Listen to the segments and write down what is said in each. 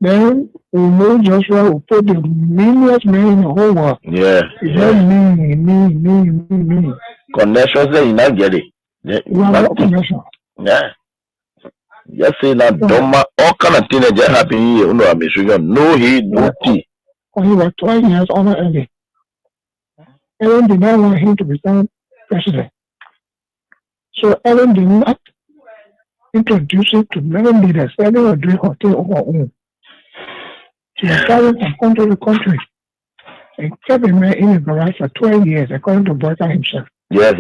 Then we know Joshua will put the millions men in the whole world. Yeah. It's not me. Connections there, you not get it. Connection. Yeah. Just say that all kind of things that just happen here. You know, I'm sure no he, no tea. When he was 12 years old, Aaron did not want him to become president. So Aaron did not introduce him to many leaders. Aaron was doing hotel on her own. She was traveling from country to country and kept a man in the garage for 12 years, according to Boyka himself. Yes.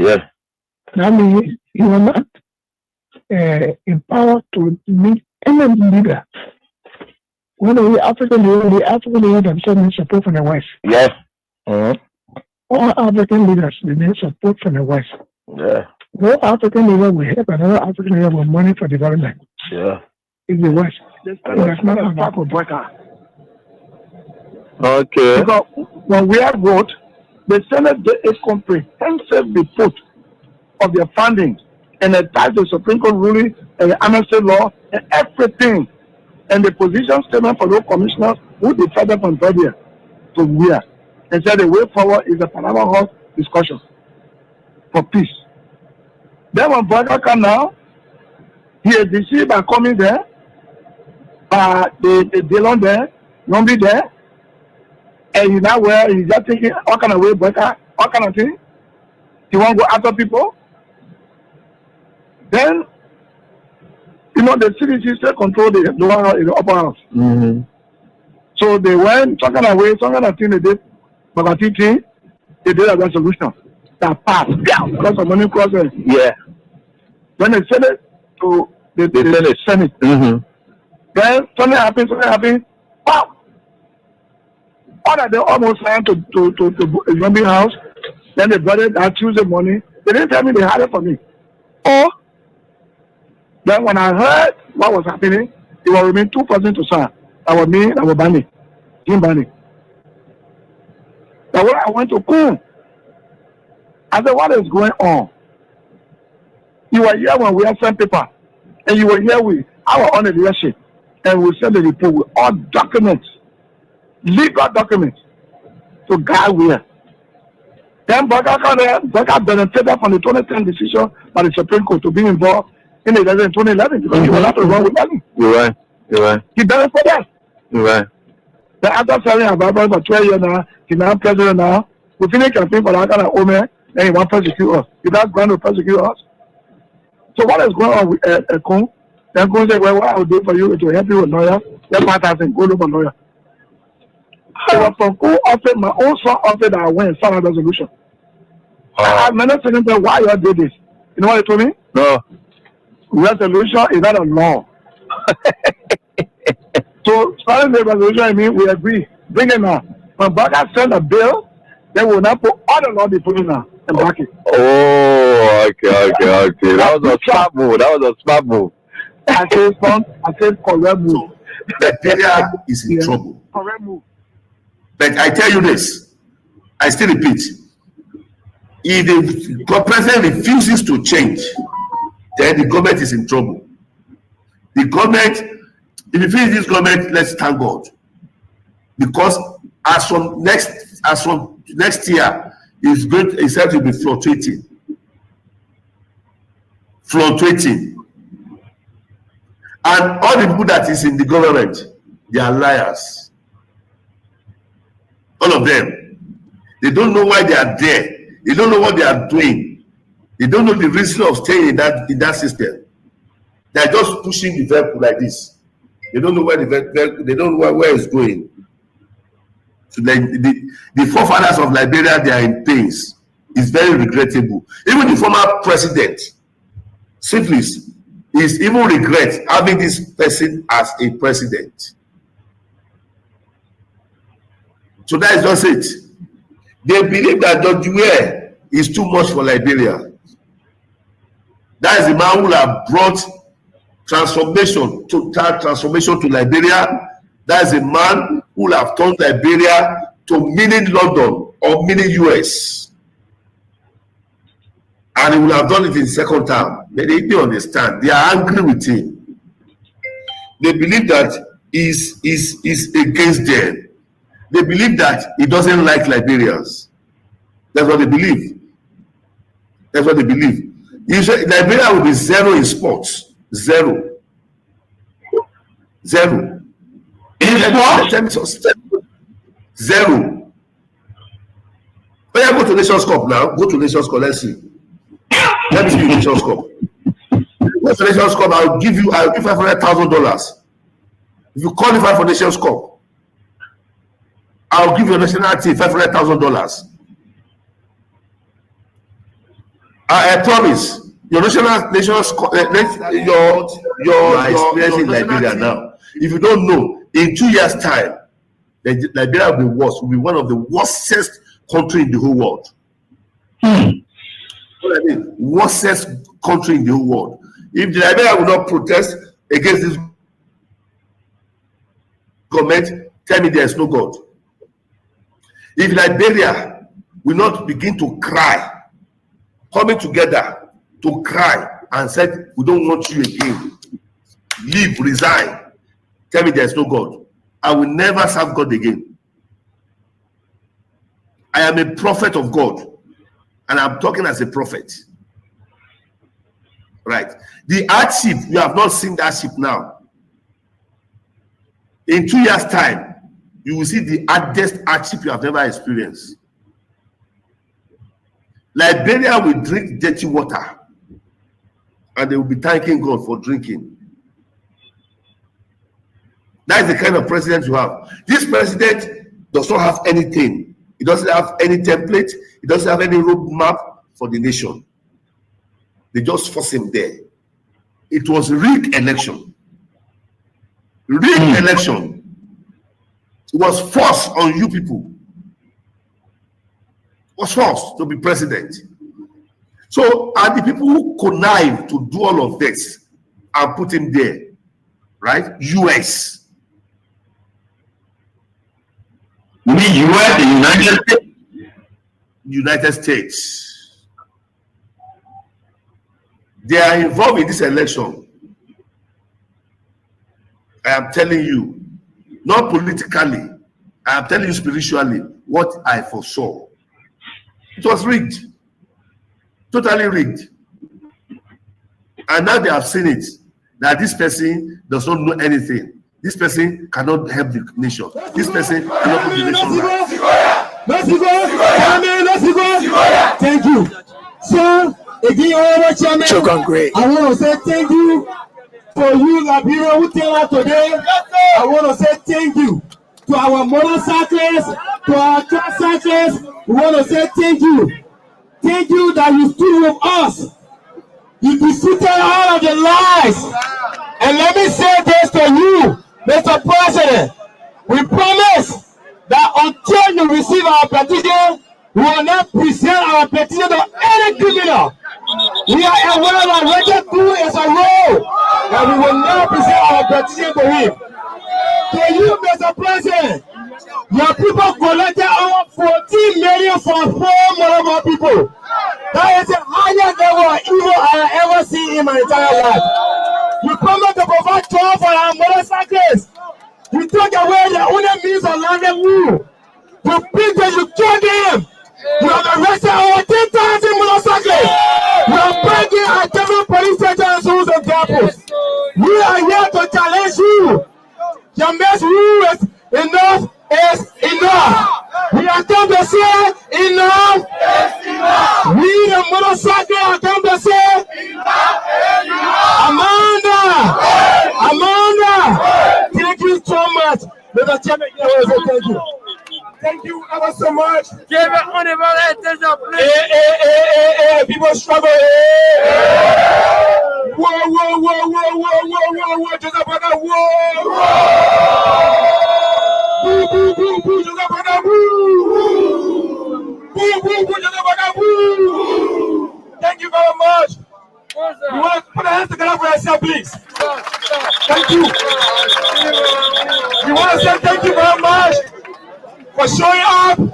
That means he was not empowered to meet any leader. When the African leaders themselves need support from the West. Yes. Mm-hmm. All African leaders need support from the West. Yeah. No African leader will help another African leader with money for development. Yeah. In the West. That's not a type of Boyka. Okay. Because when we have vote, the Senate did a comprehensive report of their funding and attached the Supreme Court ruling and the amnesty law and everything. And the position statement for those commissioners who decided from there to where. And said the way forward is a Panama House discussion for peace. Then when Boyka come now, he is deceived by coming there, by the Dillon there, Nombi there, and he now where he's just thinking all kind of way Boyka, all kind of thing. He won't go after people. Then, you know, the CDC still control the lower house, the upper house. Mm-hmm. So they went some kind of way, some kind of thing they did, but I think they did a resolution that passed. Yeah, because of money crossing. Yeah. When they sent it to the Senate. Mm-hmm. Then something happened. Wow! All that they almost signed to a zombie house. Then they brought it that Tuesday morning. They didn't tell me they had it for me. Oh. Then when I heard what was happening, it was remain 2 persons to sign. That was me, that was Bani. Jim Bani. That's why I went to Kun. I said, what is going on? You were here when we had sent paper. And you were here with our own leadership. And we sent the report with all documents, legal documents, to guide where. Then Boyka benefited from the 2010 decision by the Supreme Court to be involved in the election in 2011 because he was not to run with money. You're right. He benefited. You're right. Then after serving Ababa for 12 years now, he's now president now. We finished campaign for that kind of woman, then he wants to persecute us. He does going to persecute us. So what is going on with Kun? Then Kun said, well, what I will do for you is to help you with lawyer. Then 5,000 go look for lawyer. It was from Kun offered, my own son offered that I went and signed a resolution. I had many things say, why you did this? You know what they told me? No. Resolution is not a law. So starting the resolution, I mean, we agree. Bring it now. When Boyka send a bill, then we'll now put all the law they put in now and back it. Oh, okay. That was a smart move. I said correct move. Nigeria is in trouble. Correct move. But I tell you this, I still repeat, if the president refuses to change, then the government is in trouble. The government, if you finish this government, let's thank God. Because as from next year, it's said to be fluctuating. And all the people that is in the government, they are liars. All of them. They don't know why they are there. They don't know what they are doing. They don't know the reason of staying in that system. They are just pushing the vehicle like this. They don't know where they don't know where it's going. So the forefathers of Liberia, they are in pains. It's very regrettable. Even the former president, Syphilis, is even regret having this person as a president. So that is just it. They believe that Dr. Ware is too much for Liberia. That is the man who have brought total transformation to Liberia. That is a man who will have turned Liberia to mini London or mini US. And he will have done it in second term. But they don't understand. They are angry with him. They believe that is against them. They believe that he doesn't like Liberians. That's what they believe. That's what they believe. Liberia will be zero in sports. Zero. In sports? Zero. Oh yeah, go to Nations Cup now. Go to Nations Cup. Let's see. Let me see Nations Cup. Go to Nations Cup. I'll give $500,000. If you qualify for Nations Cup, I'll give your national team $500,000. I promise. Your Nations Cup. Your experience in Liberia now. If you don't know, in 2 years' time, Liberia will be worse. Will be one of the worstest country in the whole world. What I mean, worstest country in the whole world. If the Liberia will not protest against this government, tell me there is no God. If Liberia will not begin to cry, coming together to cry and said, we don't want you again, leave, resign, tell me there is no God. I will never serve God again. I am a prophet of God, and I'm talking as a prophet. Right. The hardship, you have not seen that hardship now. In 2 years' time, you will see the hardest hardship you have never experienced. Liberia will drink dirty water, and they will be thanking God for drinking. That is the kind of president you have. This president does not have anything. He doesn't have any template. He doesn't have any roadmap for the nation. They just force him there. It was a rigged election. Rigged election. It was forced on you people. It was forced to be president. So, and the people who connive to do all of this and put him there, right? US. You mean US, the United States? United States. They are involved in this election. I am telling you, not politically, I am telling you spiritually what I foresaw. It was rigged. Totally rigged. And now they have seen it, that this person does not know anything. This person cannot help the nation. This person cannot put the nation right. Let's go. Thank you. So, again, Chairman, great. I want to say thank you for you, Liberia, who came out today. I want to say thank you to our motorcyclists, to our truck cyclists. We want to say thank you. Thank you that you stood with us. You defeated all of the lies. And let me say this to you, Mr. President. We promise that until you receive our petition, we will not present our petition to any criminal. We are aware that Richard Blue is a role, and we will not present our petition to him. To you, Mr. President, your people collected over 14 million from 4 Morocco people. That is the highest level of evil I have ever seen in my entire life. You promised to provide job for our motorcyclists. You took away the only means of livelihood. You beat them, you killed them. You have arrested over 10,000 motorcyclists. You are breaking our different police stations rules and examples. We are here to challenge you. Your best rule is enough is enough. We are come to say enough is enough. We the motorcycle are come to say enough is enough. Amanda, thank you so much. Mr. Chairman, thank you. Thank you ever so much. Give it honorable attention, please. Hey, people struggle. Whoa. Just about that. Whoa. Boo. Just about that. Boo. Just about that. Boo. Thank you very much. You want to put a hands together for yourself, please. Thank you. You want to say thank you very much for showing up to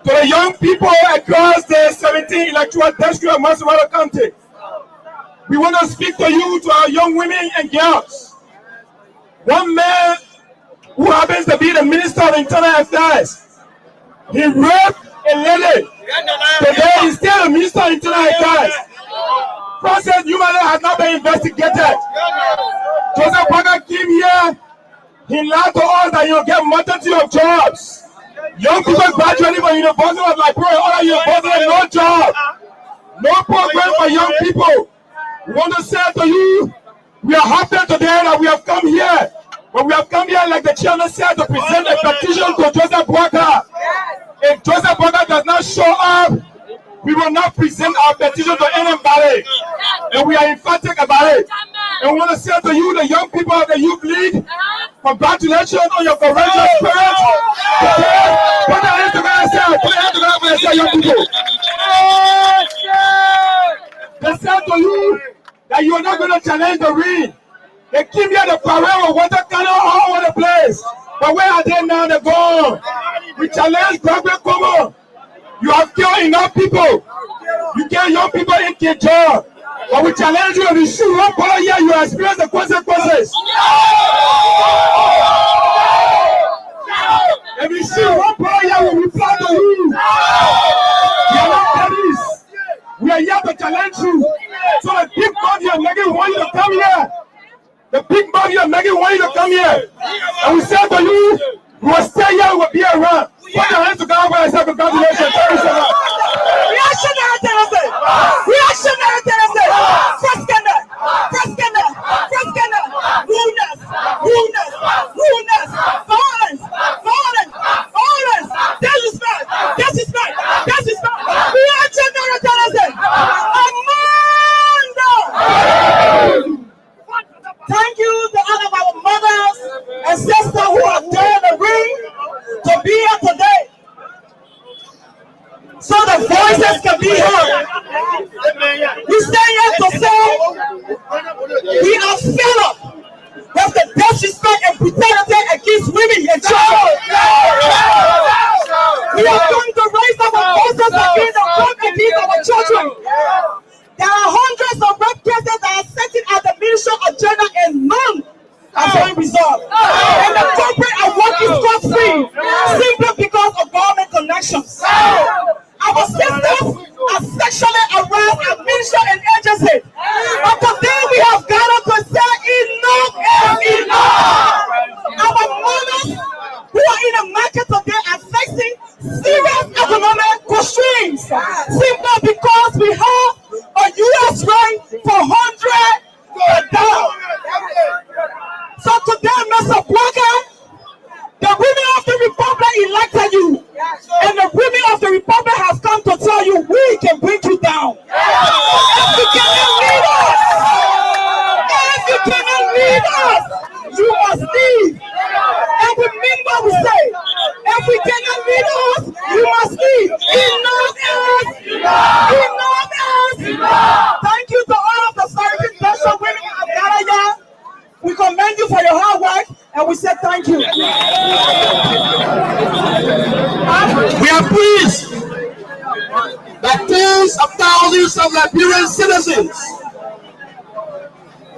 the young people across the 17 electoral districts of Massachusetts County. We want to speak to you, to our young women and girls. One man who happens to be the Minister of Internal Affairs. He raped a lady. Today he's still the Minister of Internal Affairs. Process human rights has not been investigated. Joseph Parker came here. He lied to us that you'll get multitude of jobs. Young people graduating from University of Liberia, other universities, no job. No program for young people. We want to say to you, we are happy today that we have come here. But we have come here, like the chairman said, to present a petition to Joseph Parker. If Joseph Parker does not show up, we will not present our petition to anybody. And we are emphatic about it. And we want to say to you, the young people of the Youth League, congratulations on your courageous spirit. Put your hands together and say, put your hands together and say, young people. They said to you that you are not going to challenge the ring. They keep here the parade of water cannon all over the place. But where are they now? They're gone. We challenge Gregory Como. You have killed enough people. You get young people in the job. But we challenge you, if you shoot one ball here, you experience the consequences. If you shoot one ball here, we reply to you. We are not police. We are here to challenge you. So the big body are making want you to come here. The big body are making want you to come here. And we say to you, we will stay here, we will be around. Put your hands together and say congratulations. Thank you so much. Reactionary terrorism! Reactionary terrorism! First scandal! First scandal! First scandal! Rudeness! Rudeness! Rudeness! Violence! Violence! Violence! Disrespect! Disrespect! Disrespect! Reactionary terrorism! Amanda! Thank you to all of our mothers and sisters who are there in the ring to be here today, so the voices can be heard. We stand here to say we are fed up with the disrespect and brutality against women and children. We are going to raise our voices against the work against our children. There are hundreds of rape cases that are sitting at the ministry agenda and none are being resolved. And the corporate are working scot-free simply because of government connections. Our sisters are sexually harassed at ministry and agency. But today we have gathered to say enough is enough. Our mothers who are in the market today are facing serious economic constraints simply because we have a U.S. rate for $100. So today, Mr. Parker, the women of the Republic elected you, and the women of the Republic have come to tell you we can bring you down. If you cannot lead us, you must leave. And we mean what we say. If we cannot lead us, you must leave. Enough is enough. Enough is enough. Thank you to all of the serving special women of Ghana. We commend you for your hard work, and we say thank you. We are pleased that tens of thousands of Liberian citizens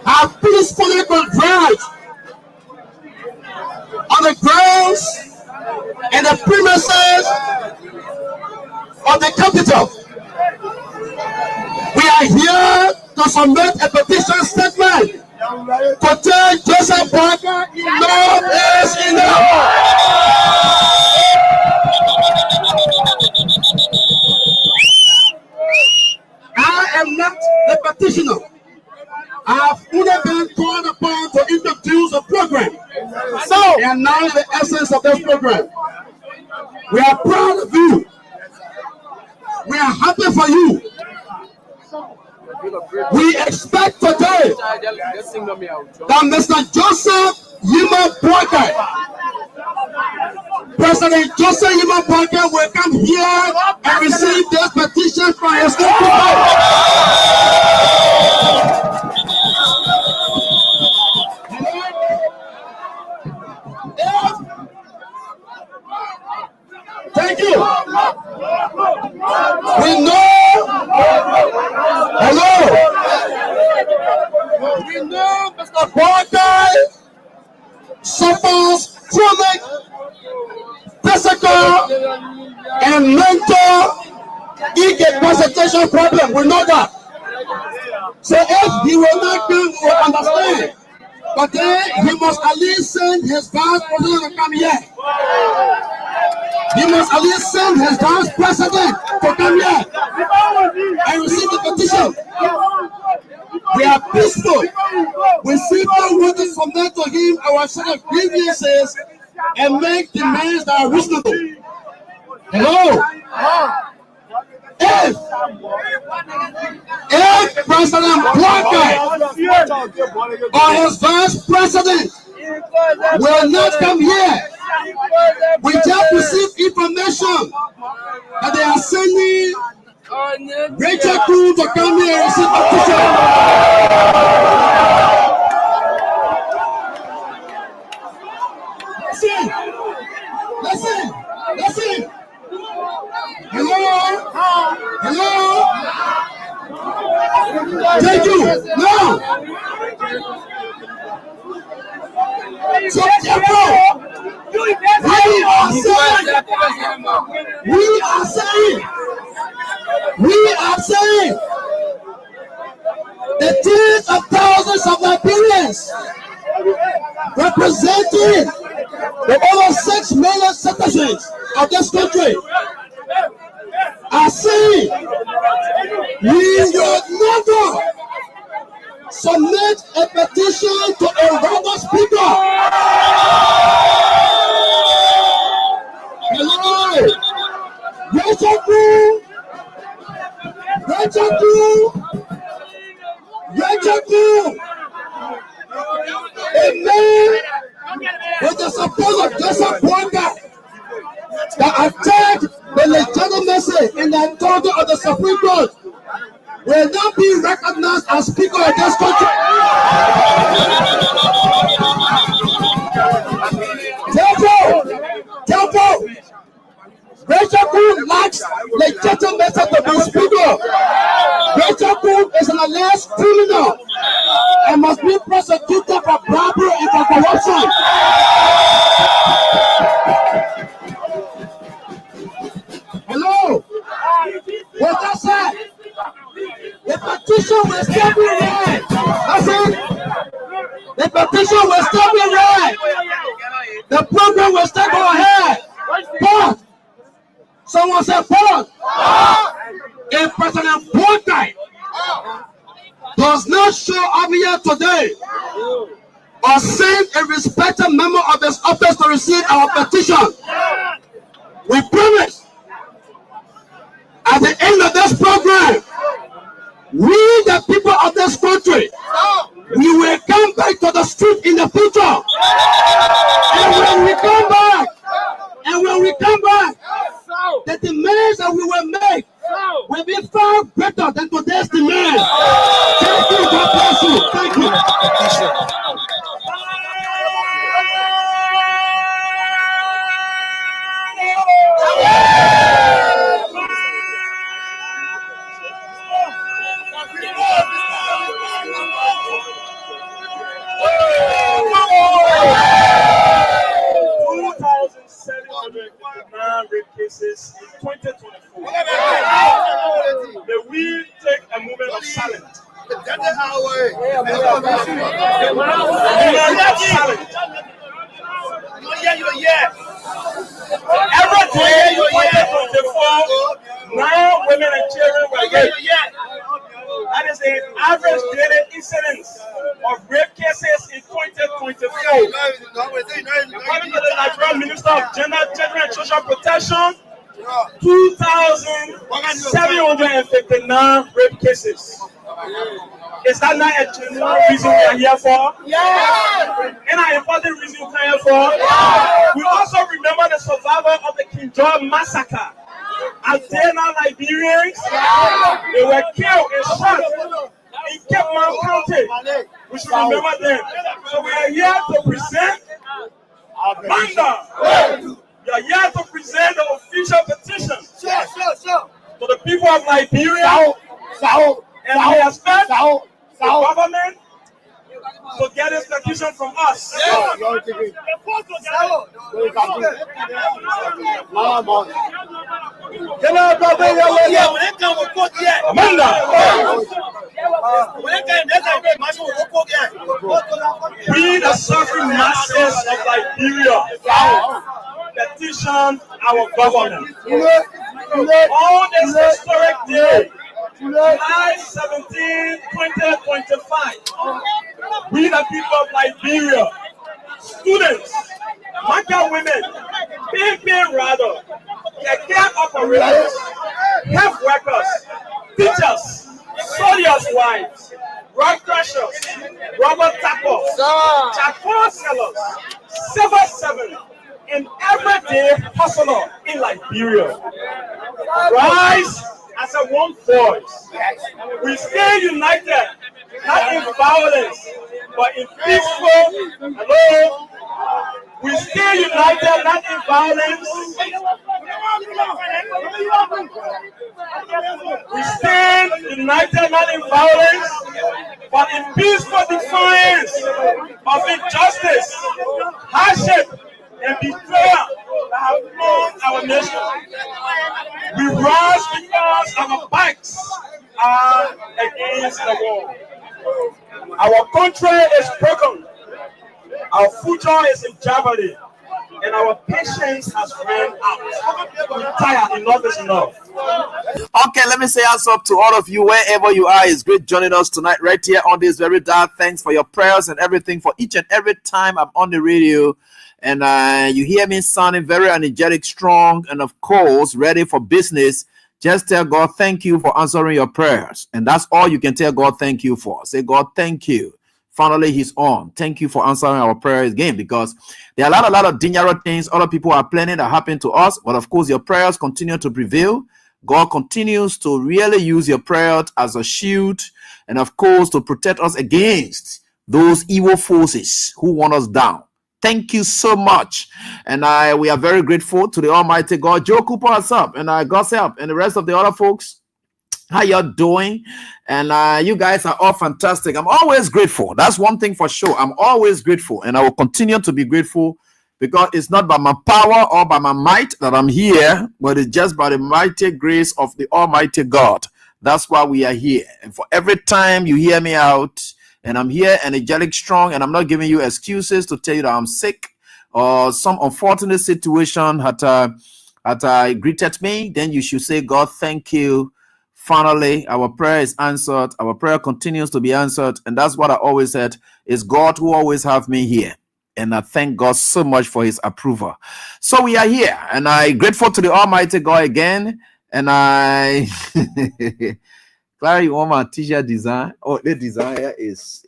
have peacefully converged on the grounds and the premises of the capital. We are here to submit a petition statement to tell Joseph Parker enough is enough. I am not the petitioner. I have only been called upon to introduce a program. And now the essence of this program. We are proud of you. We are happy for you. We expect today that Mr. Joseph Yuma Parker, President Joseph Yuma Parker, will come here and receive this petition from his people. Thank you. We know. Hello. We know Mr. Parker suffers chronic physical and mental incapacitation problem. We know that. So if he will not come to understand, but then he must at least send his vice president to come here. He must at least send his vice president to come here and receive the petition. We are peaceful. We simply want to submit to him our set of grievances and make demands that are reasonable. Hello? If President Walker or his vice president will not come here, we just received information that they are sending Rachel Crew to come here and receive petition. Listen. Hello. Thank you. No. So therefore, we are saying the tens of thousands of Liberians representing the over 6 million citizens of this country are saying we will never submit a petition to a random speaker. Hello, Rachel Crew, a man with the support of Joseph Walker that attacked the legitimacy in the authority of the Supreme Court will not be recognized as Speaker of this country. Therefore, Rachel Crew lacks legitimacy to be Speaker. Rachel Crew is an alleged criminal and must be prosecuted for bribery and for corruption. Hello? With that said, the petition will still be read. That's it. The petition will still be read. The program will still go ahead. But someone said, "But if President Portnoy does not show up here today or send a respected member of his office to receive our petition, we promise at the end of this program, we, the people of this country, we will come back to the street in the future. And when we come back, the demands that we will make will be far better than today's demand." Thank you. God bless you. Thank you. Rape cases in 2024. May we take a moment of silence. Every day in 2024, 9 women and children were raped. That is the average daily incidence of rape cases in 2024. According to the Nigerian Minister of Gender, Children and Social Protection, 2,759 rape cases. Is that not a genuine reason we are here for? Yeah. And an important reason we are here for? Yeah. We also remember the survivor of the King George massacre. As they now Liberians, they were killed and shot in Cape Mount County. We should remember them. So we are here to present Manda. We are here to present the official petition to the people of Liberia. And we expect the government to get this petition from us. We, the suffering masses of Liberia, petition our government on this historic day, July 17, 2025. We, the people of Liberia, students, market women, big rather, care operators, health workers, teachers, soldiers' wives, rock crushers, rubber tappers, charcoal sellers, civil servants, and everyday hustler in Liberia. Rise as a one voice. We stay united, not in violence, but in peaceful. Hello. We stay united, not in violence. We stand united, not in violence, but in peaceful defiance of injustice, hardship, and betrayal that have wronged our nation. We rise because our backs are against the wall. Our country is broken. Our future is in jeopardy, and our patience has run out. We're tired. Enough is enough. Okay, let me say us up to all of you wherever you are. It's great joining us tonight right here on this very dark. Thanks for your prayers and everything for each and every time I'm on the radio. And you hear me sounding very energetic, strong, and of course, ready for business. Just tell God thank you for answering your prayers. And that's all you can tell God thank you for. Say, God, thank you. Finally, he's on. Thank you for answering our prayers again, because there are a lot of dangerous things other people are planning that happen to us. But of course, your prayers continue to prevail. God continues to really use your prayer as a shield, and of course, to protect us against those evil forces who want us down. Thank you so much. And we are very grateful to the Almighty God. Joe Cooper, what's up? And God's help, and the rest of the other folks. How y'all doing? And you guys are all fantastic. I'm always grateful. That's one thing for sure. I'm always grateful, and I will continue to be grateful, because it's not by my power or by my might that I'm here, but it's just by the mighty grace of the Almighty God. That's why we are here. And for every time you hear me out, and I'm here energetic, strong, and I'm not giving you excuses to tell you that I'm sick or some unfortunate situation had greeted me, then you should say, God, thank you. Finally, our prayer is answered. Our prayer continues to be answered. And that's what I always said, is God who always have me here. And I thank God so much for his approval. So we are here, and I'm grateful to the Almighty God again. And Clara, you want my t-shirt design? Oh, the design here is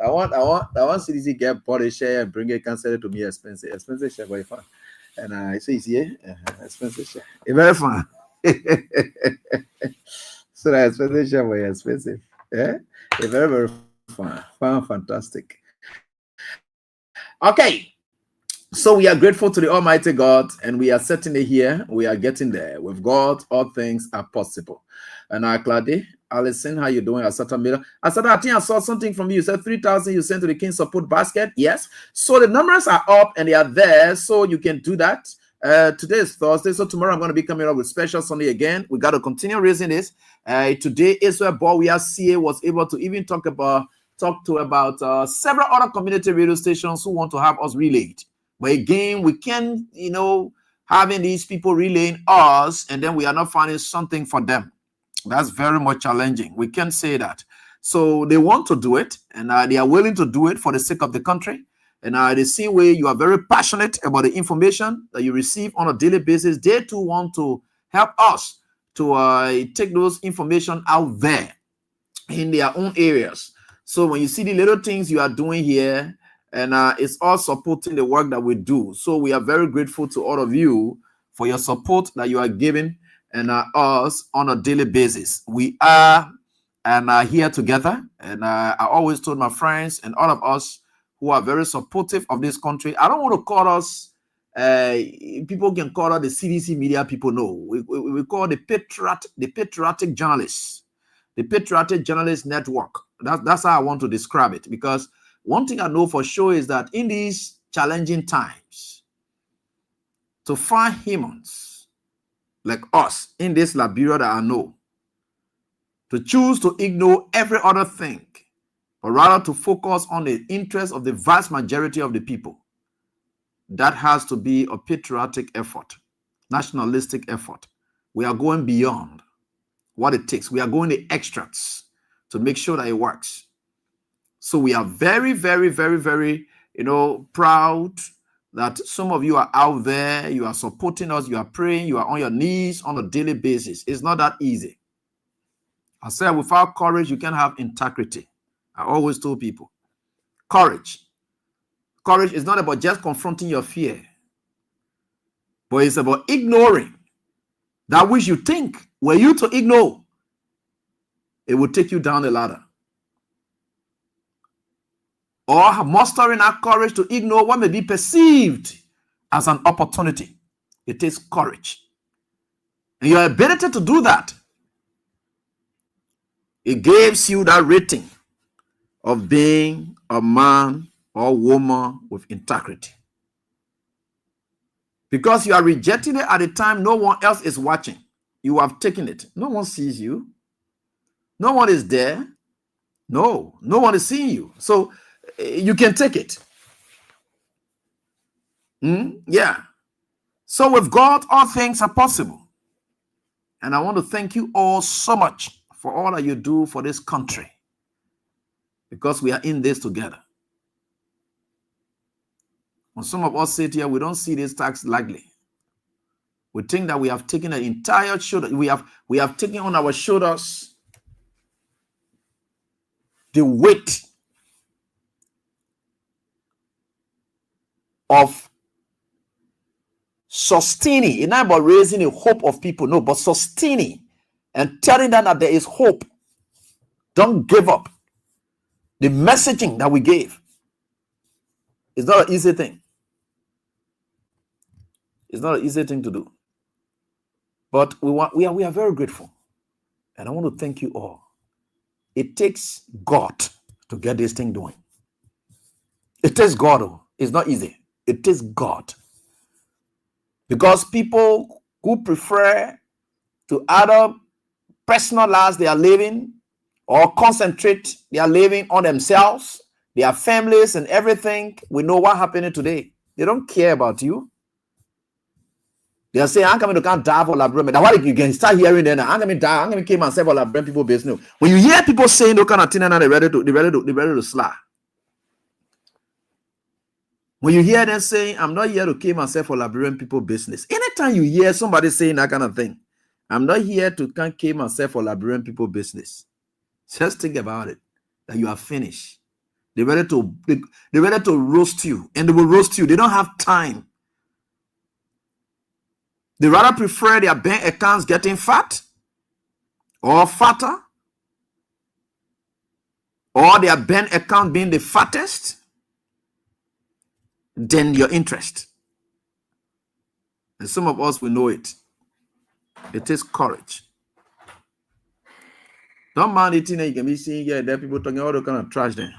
I want CDC get body share and bring it, cancel it to me expensive share, very fun. And I say it's here, expensive share. It's very fun. So that expensive share very expensive. Yeah, it's very fun, fantastic. Okay, so we are grateful to the Almighty God, and we are certainly here. We are getting there. With God, all things are possible. And Claudia, Alison, how you doing? Asata Miller. Asata, I think I saw something from you. You said 3,000 you sent to the King Support Basket. Yes. So the numbers are up and they are there, so you can do that. Today is Thursday, so tomorrow I'm going to be coming up with Special Sunday again. We got to continue raising this. Today is where Bowie CA was able to even talk to about several other community radio stations who want to have us relayed. But again, we can't, having these people relaying us, and then we are not finding something for them. That's very much challenging. We can't say that. So they want to do it, and they are willing to do it for the sake of the country. And the same way you are very passionate about the information that you receive on a daily basis, they too want to help us to take those information out there in their own areas. So when you see the little things you are doing here, and it's all supporting the work that we do. So we are very grateful to all of you for your support that you are giving and us on a daily basis. We are here together, and I always told my friends and all of us who are very supportive of this country, I don't want to call us, people can call us the CDC media people. No, we call the patriotic journalists, the Patriotic Journalist Network. That's how I want to describe it. Because one thing I know for sure is that in these challenging times, to find humans like us in this Liberia that I know, to choose to ignore every other thing, but rather to focus on the interests of the vast majority of the people, that has to be a patriotic effort, nationalistic effort. We are going beyond what it takes. We are going the extras to make sure that it works. So we are very, very, very, very, proud that some of you are out there, you are supporting us, you are praying, you are on your knees on a daily basis. It's not that easy. I said, without courage, you can't have integrity. I always told people, courage is not about just confronting your fear, but it's about ignoring that which you think were you to ignore. It will take you down the ladder. Or mustering that courage to ignore what may be perceived as an opportunity. It takes courage. And your ability to do that, it gives you that rating of being a man or woman with integrity. Because you are rejecting it at a time no one else is watching. You have taken it. No one sees you. No one is there. No one is seeing you. So you can take it. Yeah. So with God, all things are possible. And I want to thank you all so much for all that you do for this country, because we are in this together. When some of us sit here, we don't see this tax lightly. We think that we have taken an entire shoulder. We have taken on our shoulders the weight of sustaining. It's not about raising the hope of people, no, but sustaining and telling them that there is hope. Don't give up. The messaging that we gave is not an easy thing. It's not an easy thing to do. But we are very grateful. And I want to thank you all. It takes God to get this thing doing. It takes God. It's not easy. It takes God. Because people who prefer to either personalize their living or concentrate their living on themselves, their families and everything, we know what happened today. They don't care about you. They are saying, I'm coming to can't die for Labrador. That's why you can start hearing them. I'm going to die. I'm going to kill myself for Labrador people business. When you hear people saying those kind of things, they're ready to slap. When you hear them saying, I'm not here to kill myself for Liberian people business. Anytime you hear somebody saying that kind of thing, I'm not here to can't kill myself for Liberian people business. Just think about it. That you are finished. They're ready to roast you. And they will roast you. They don't have time. They rather prefer their bank accounts getting fat or fatter, or their bank account being the fattest, than your interest. And some of us will know it. It takes courage. Don't mind the thing that you can be seeing here. There are people talking all the kind of trash there.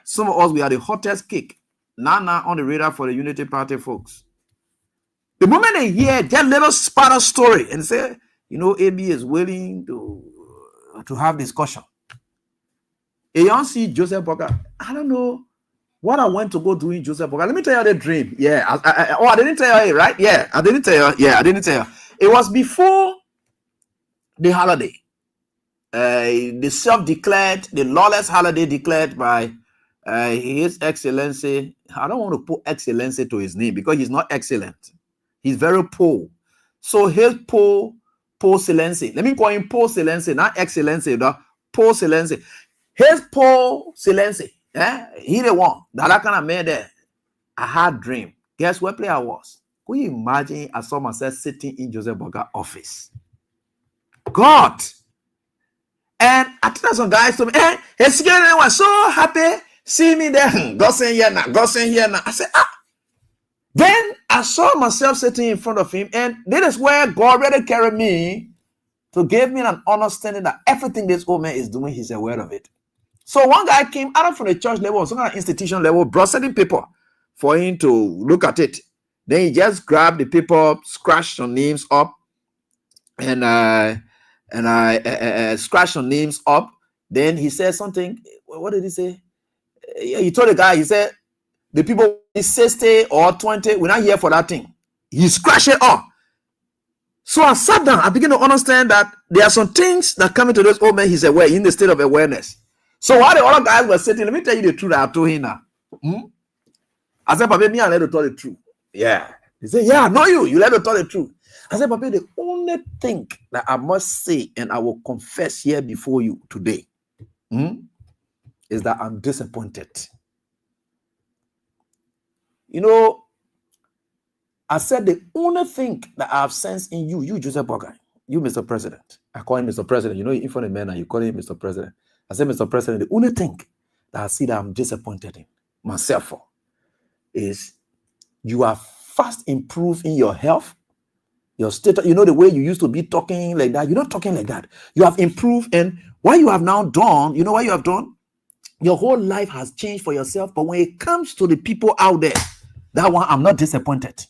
Some of us, we are the hottest cake. Now on the radar for the Unity Party folks. The moment they hear that little sparrow story and say, AB is willing to have discussion. And you see Joseph Boga, I don't know what I went to go do in Joseph Boga. Let me tell you the dream. Yeah. I didn't tell you, right? Yeah. I didn't tell you. Yeah, I didn't tell you. It was before the holiday. The self-declared, the lawless holiday declared by His Excellency. I don't want to put Excellency to his name because he's not excellent. He's very poor. So his poor Excellency. Let me call him poor Excellency, not Excellency, the poor Excellency. His poor Excellency. He the one that I kind of made there. I had a dream. Guess what place I was? Could you imagine I saw myself sitting in Joseph Boga's office? God. And I think some guys told me, his security was so happy. See me there. Go send here now. Go send here now. I said, Then I saw myself sitting in front of him, and this is where God really carried me to give me an understanding that everything this old man is doing, he's aware of it. So one guy came out from the church level, some kind of institution level, brought certain paper for him to look at it. Then he just grabbed the paper, scratched some names up, and I scratched some names up. Then he said something. What did he say? He told the guy, he said, the people 60 or 20, we're not here for that thing. He scratched it up. So I sat down. I began to understand that there are some things that come into this old man. He's aware, in the state of awareness. So while the other guys were sitting, let me tell you the truth that I told him now. I said, Papa, me, I let you tell the truth. Yeah. He said, yeah, no, you let me tell the truth. I said, Papa, the only thing that I must say and I will confess here before you today is that I'm disappointed. You know, I said the only thing that I have sensed in you, Joseph Bogai, you, Mr. President. I call him Mr. President. You know, in front of men, you call him Mr. President. I said, Mr. President, the only thing that I see that I'm disappointed in myself for is you are fast improving your health, your status. You know, the way you used to be talking like that, you're not talking like that. You have improved, and what you have now done, you know what you have done? Your whole life has changed for yourself. But when it comes to the people out there, that one, I'm not disappointed.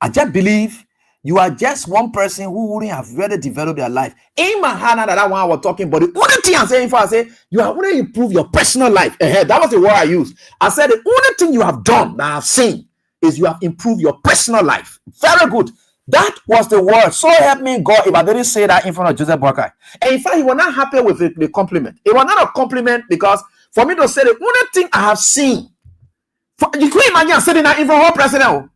I just believe you are just one person who wouldn't have really developed their life. In my hand, that one I was talking about, the only thing I'm saying, I say, you have only improved your personal life. That was the word I used. I said, the only thing you have done that I've seen is you have improved your personal life. Very good. That was the word. So help me God if I didn't say that in front of Joseph Boakai. And in fact, he was not happy with the compliment. It was not a compliment because for me to say the only thing I have seen, you couldn't imagine sitting there in front of president.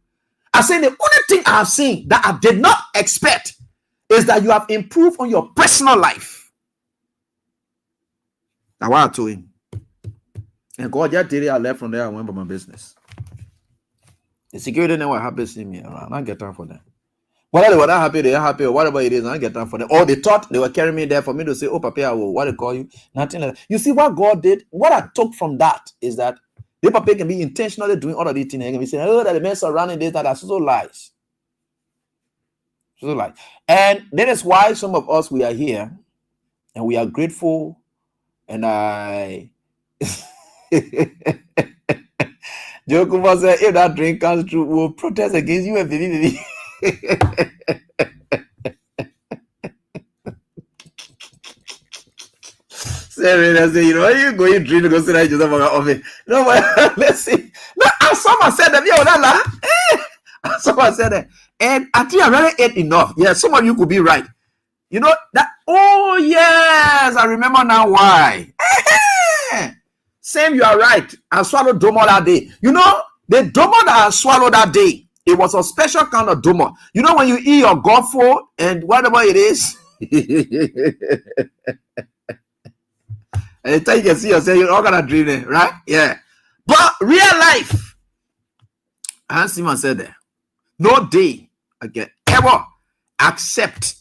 I say the only thing I have seen that I did not expect is that you have improved on your personal life. That's what I told him. And God just did it. I left from there. I went about my business. The security network happy to see me around. I get time for them. Whether they were not happy, they are happy, or whatever it is, I get time for them. Or they thought they were carrying me there for me to say, oh, Papa, I will, what they call you? Nothing like that. You see what God did? What I took from that is that the Papa can be intentionally doing all of these things. They can be saying, oh, that the men surrounding this, that are so lies. So lies. And that is why some of us, we are here, and we are grateful. And Joe Kumar said, if that drink comes true, we'll protest against you and baby. Say, you know, you go in drink, go sit down, Joseph office. No, but let's see. No, someone said that. Someone said that. And I think I really ate enough. Yeah, some of you could be right. You know that. Oh, yes, I remember now why. Sam, you are right. I swallowed domo that day. You know, the domo that I swallowed that day, it was a special kind of domo. You know, when you eat your god food and whatever it is, and the time you can see yourself, you're all gonna dream it, right? Yeah. But real life, Hans Simon said there, no day I can ever accept.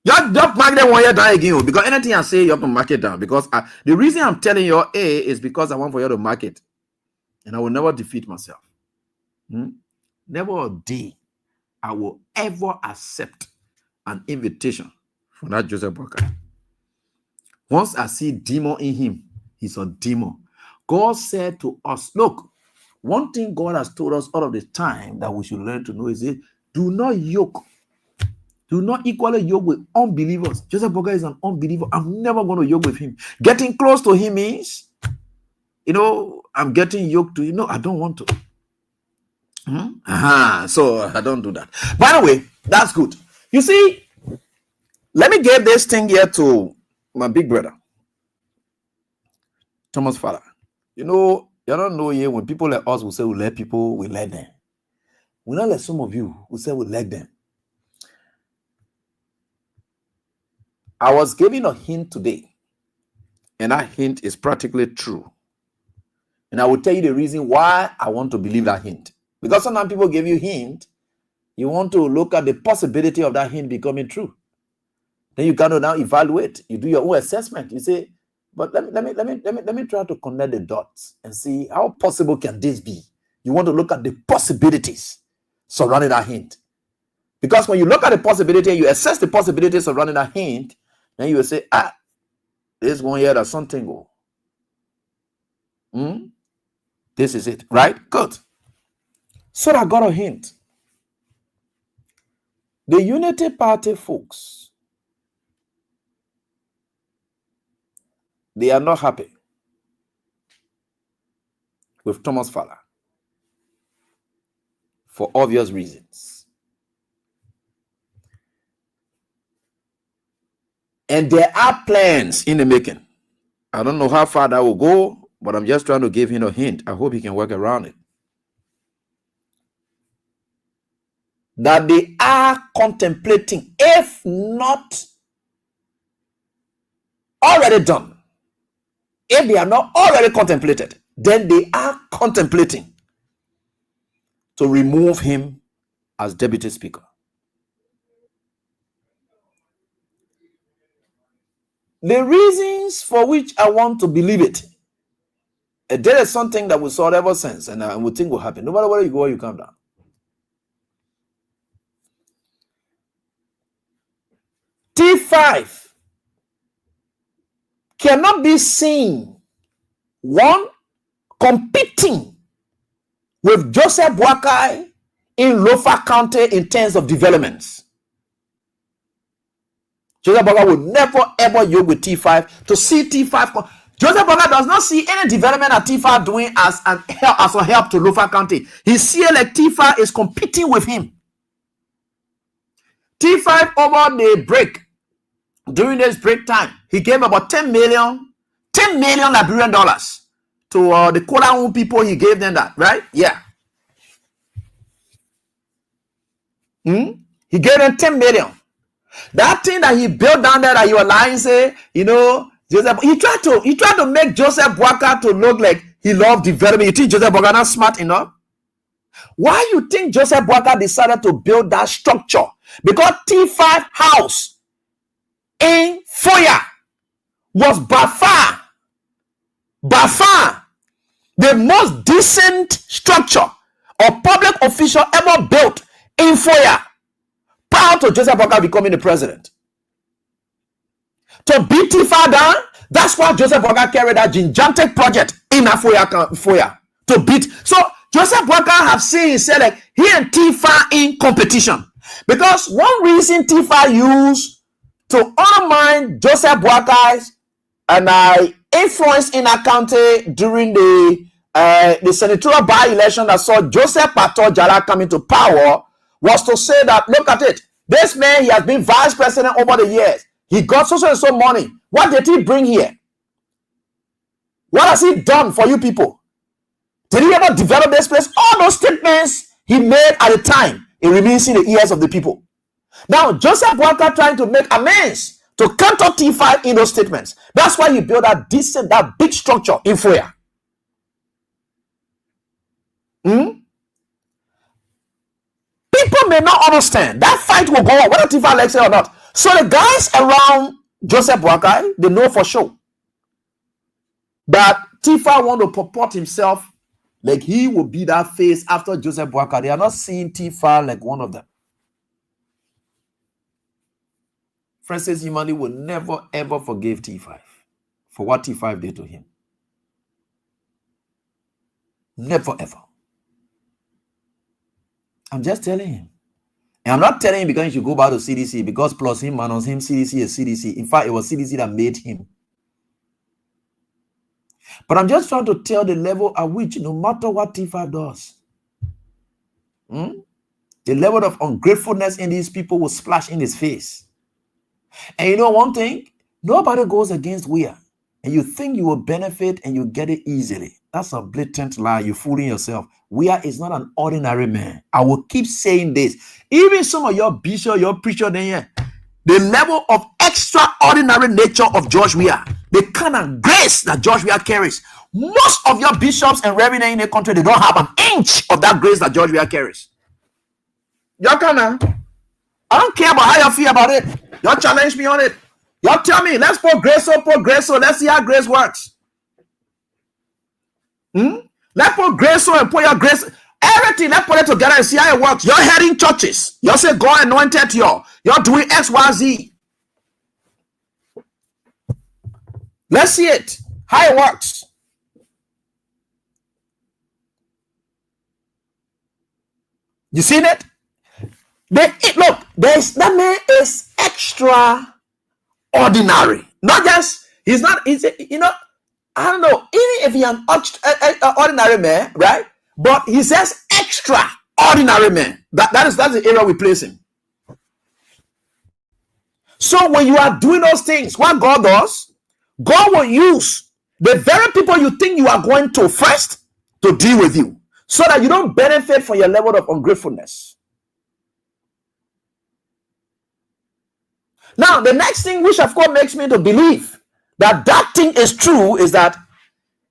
You don't mark them 1 year down again, because anything I say, you have to mark it down. Because the reason I'm telling you is because I want for you to mark it, and I will never defeat myself. Never a day I will ever accept an invitation from that Joseph Boakai. Once I see demon in him, he's a demon. God said to us, look, one thing God has told us all of the time that we should learn to know is it, do not equally yoke with unbelievers. Joseph Boakai is an unbeliever. I'm never going to yoke with him. Getting close to him means, you know, I'm getting yoked to him. No, I don't want to. So I don't do that. By the way, that's good. You see, let me give this thing here to my big brother, Thomas Father. You know, you don't know here when people like us will say we let people, we let them. We not let some of you who say we let them. I was giving a hint today, and that hint is practically true. And I will tell you the reason why I want to believe that hint. Because sometimes people give you hint, you want to look at the possibility of that hint becoming true. Then you got to now evaluate. You do your own assessment. You say, but let me try to connect the dots and see how possible can this be. You want to look at the possibilities surrounding that hint. Because when you look at the possibility, you assess the possibilities of running a hint, then you will say, this 1 year there's something go. This is it, right? Good. So I got a hint. The Unity Party folks, they are not happy with Thomas Fowler for obvious reasons. And there are plans in the making. I don't know how far that will go, but I'm just trying to give him a hint. I hope he can work around it. That they are contemplating, if not already done, if they are not already contemplated, then they are contemplating to remove him as deputy speaker. The reasons for which I want to believe it, there is something that we saw ever since, and we think will happen. No matter where you go, you come down. T5 cannot be seen, one, competing with Joseph Boakai in Lofa County in terms of developments. Joseph Boakai would never ever yoke with T5 to see T5. Joseph Boakai does not see any development that T5 doing as a help to Lofa County. He sees like T5 is competing with him. T5 over the break, during this break time, he gave about 10 million Liberian dollars to the Kolaun people. He gave them that, right? Yeah. He gave them 10 million. That thing that he built down there that you were lying, say, Joseph, he tried to make Joseph Boakai to look like he loved development. You think Joseph Boakai not smart enough? Why you think Joseph Boakai decided to build that structure? Because T5 house in Foya was by far the most decent structure or public official ever built in Foya prior to Joseph Boakai becoming the president. To beat T5 down, that's why Joseph Boakai carried that gigantic project in Foya to beat. So Joseph Boakai have seen himself like he and T5 in competition. Because one reason T5 used to undermine Joseph Boakai's and influence in our county during the senatorial by-election that saw Joseph Pato Jala come into power was to say that, look at it, this man, he has been vice president over the years. He got so and so money. What did he bring here? What has he done for you people? Did he ever develop this place? All those statements he made at the time, it remains in the ears of the people. Now, Joseph Boakai trying to make amends to counter T5 in those statements. That's why he built that big structure in Foya. People may not understand. That fight will go on, whether T5 likes it or not. So the guys around Joseph Boakai, they know for sure that T5 want to purport himself like he will be that face after Joseph Boakai. They are not seeing T5 like one of them. Francis Imani will never ever forgive T5 for what T5 did to him. Never ever. I'm just telling him. And I'm not telling him because he should go back to CDC, because plus him, minus him, CDC is CDC. In fact, it was CDC that made him. But I'm just trying to tell the level at which no matter what T5 does, the level of ungratefulness in these people will splash in his face. And you know one thing? Nobody goes against Weah. And you think you will benefit and you get it easily. That's a blatant lie. You're fooling yourself. Weah is not an ordinary man. I will keep saying this. Even some of your bishop, your preacher, the level of extraordinary nature of George Weah, the kind of grace that George Weah carries. Most of your bishops and reverends in the country, they don't have an inch of that grace that George Weah carries. I don't care about how you feel about it. Y'all challenge me on it. Y'all tell me, let's progresso. Let's see how grace works. Let's progresso and put your grace. Everything, let's put it together and see how it works. You're heading churches. You say God anointed you. You're doing X, Y, Z. Let's see it. How it works. You seen it? Look, that man is extraordinary. Not just, he's not, I don't know, even if he's an ordinary man, right? But he says extraordinary man. That's the area we place him. So when you are doing those things, what God does, God will use the very people you think you are going to first to deal with you, so that you don't benefit from your level of ungratefulness. Now, the next thing, which of course makes me to believe that that thing is true, is that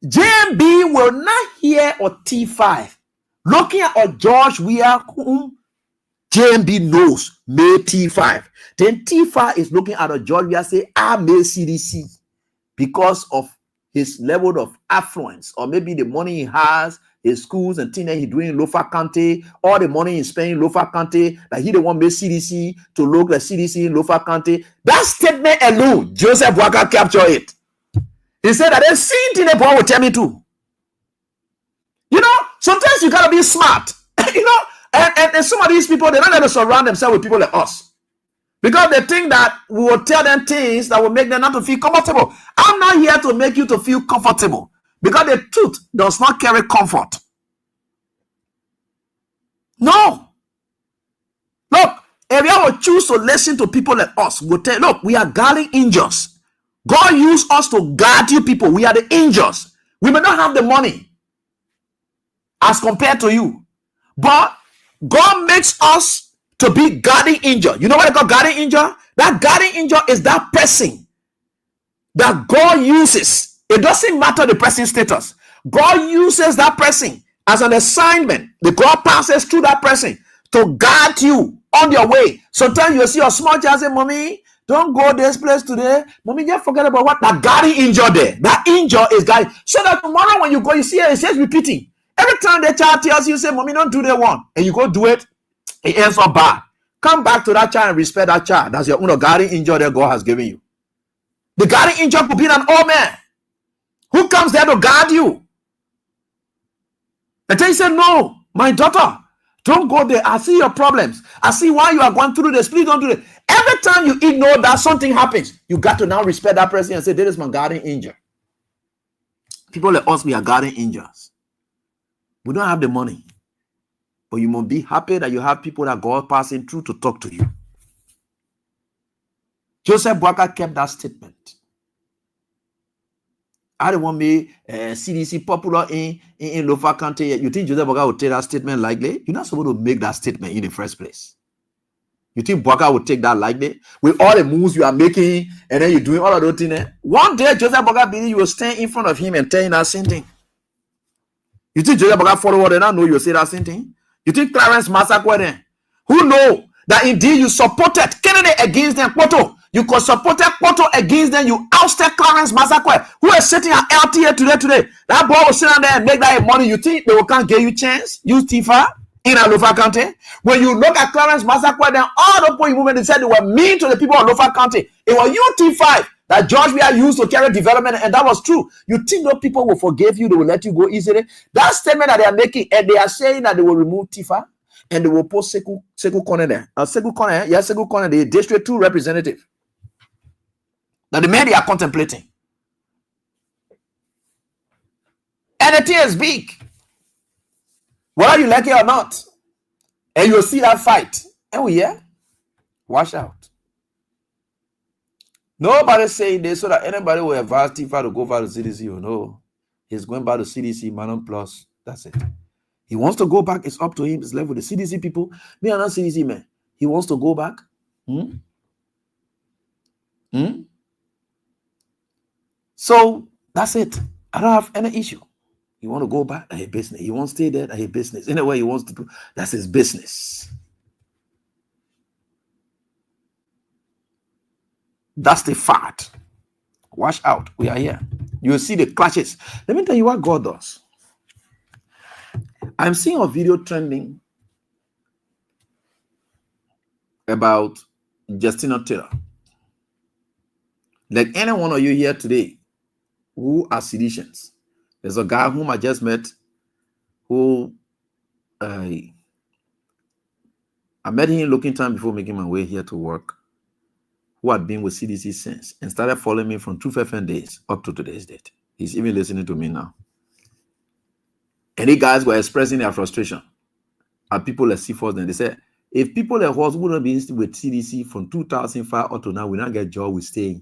JMB will not hear or T5 looking at a George Weah whom JMB knows may T5. Then T5 is looking at a George Weah say, I may CDC because of his level of affluence, or maybe the money he has, his schools and things that he's doing in Lofa County, all the money he's spending in Lofa County, that he the one made CDC to look at CDC in Lofa County. That statement alone, Joseph Walker captured it. He said that the same thing the boy will tell me too. Sometimes you gotta be smart. And some of these people, they're not going to surround themselves with people like us, because they think that we will tell them things that will make them not to feel comfortable. I'm not here to make you to feel comfortable, because the truth does not carry comfort. No. Look, if you will choose to listen to people like us, we'll tell, look, we are guarding angels. God used us to guard you people. We are the angels. We may not have the money as compared to you, but God makes us to be guardian angel. You know what I call guardian angel? That guardian angel is that person that God uses. It doesn't matter the person's status. God uses that person as an assignment. The God passes through that person to guard you on your way. Sometimes you see a small child say, Mommy, don't go this place today. Mommy, just forget about what that guardian angel there. That angel is guarding. So that tomorrow when you go, you see it, it says repeating. Every time the child tells you, say, Mommy, don't do that one, and you go do it, it ends up bad. Come back to that child and respect that child. That's your own guardian angel that God has given you. The guardian angel could be an old man who comes there to guard you. And then he said, no, my daughter, don't go there. I see your problems. I see why you are going through this. Please don't do it. Every time you ignore that, something happens. You got to now respect that person and say, this is my guardian angel. People like us, we are guardian angels. We don't have the money, but you must be happy that you have people that God passing through to talk to you. Joseph Walker kept that statement. I don't want me CDC popular in Lofa County. You think Joseph Walker would take that statement lightly? You're not supposed to make that statement in the first place. You think Walker would take that lightly? With all the moves you are making, and then you're doing all of those things. One day, Joseph Walker believe you will stand in front of him and tell him that same thing. You think Joseph Walker follow what they don't know you say that same thing? You think Clarence massacred them? Who know that indeed you supported Kennedy against them? Poto. You could support Poto against them. You ousted Clarence massacre. Who is sitting at LTA today? That boy will sit down there and make that money. You think they will can't give you chance? Use Tifa in Alofa County. When you look at Clarence massacre, then all the point movement, they said they were mean to the people of Alofa County. It was UT5 that George Weah used to carry development, and that was true. You think those people will forgive you? They will let you go easily? That statement that they are making, and they are saying that they will remove Tifa and they will post Sekou Kone there. Sekou Kone, yes, Sekou Kone, the District 2 representative. Now the man they are contemplating. And the thing is big. Whether you like it or not, and you'll see that fight. Oh yeah, watch out. Nobody saying this so that anybody will advise Tifa to go back to CDC. You know, he's going back to CDC, Manon Plus. That's it. He wants to go back. It's up to him. It's left with the CDC people. Me, I'm not CDC man. He wants to go back. So that's it. I don't have any issue. He want to go back, that's his business. He won't stay there, that's his business. Anyway, he wants to do, that's his business. That's the fact. Watch out. We are here. You will see the clashes. Let me tell you what God does. I'm seeing a video trending about Justina Taylor. Like any one of you here today who are seditious. There's a guy whom I just met who I met him looking time before making my way here to work, who had been with CDC since and started following me from 2 days up to today's date. He's even listening to me now. And these guys were expressing their frustration at people like C4. Then they said, if people like us wouldn't be with CDC from 2005 up to now, we not get job, we stay.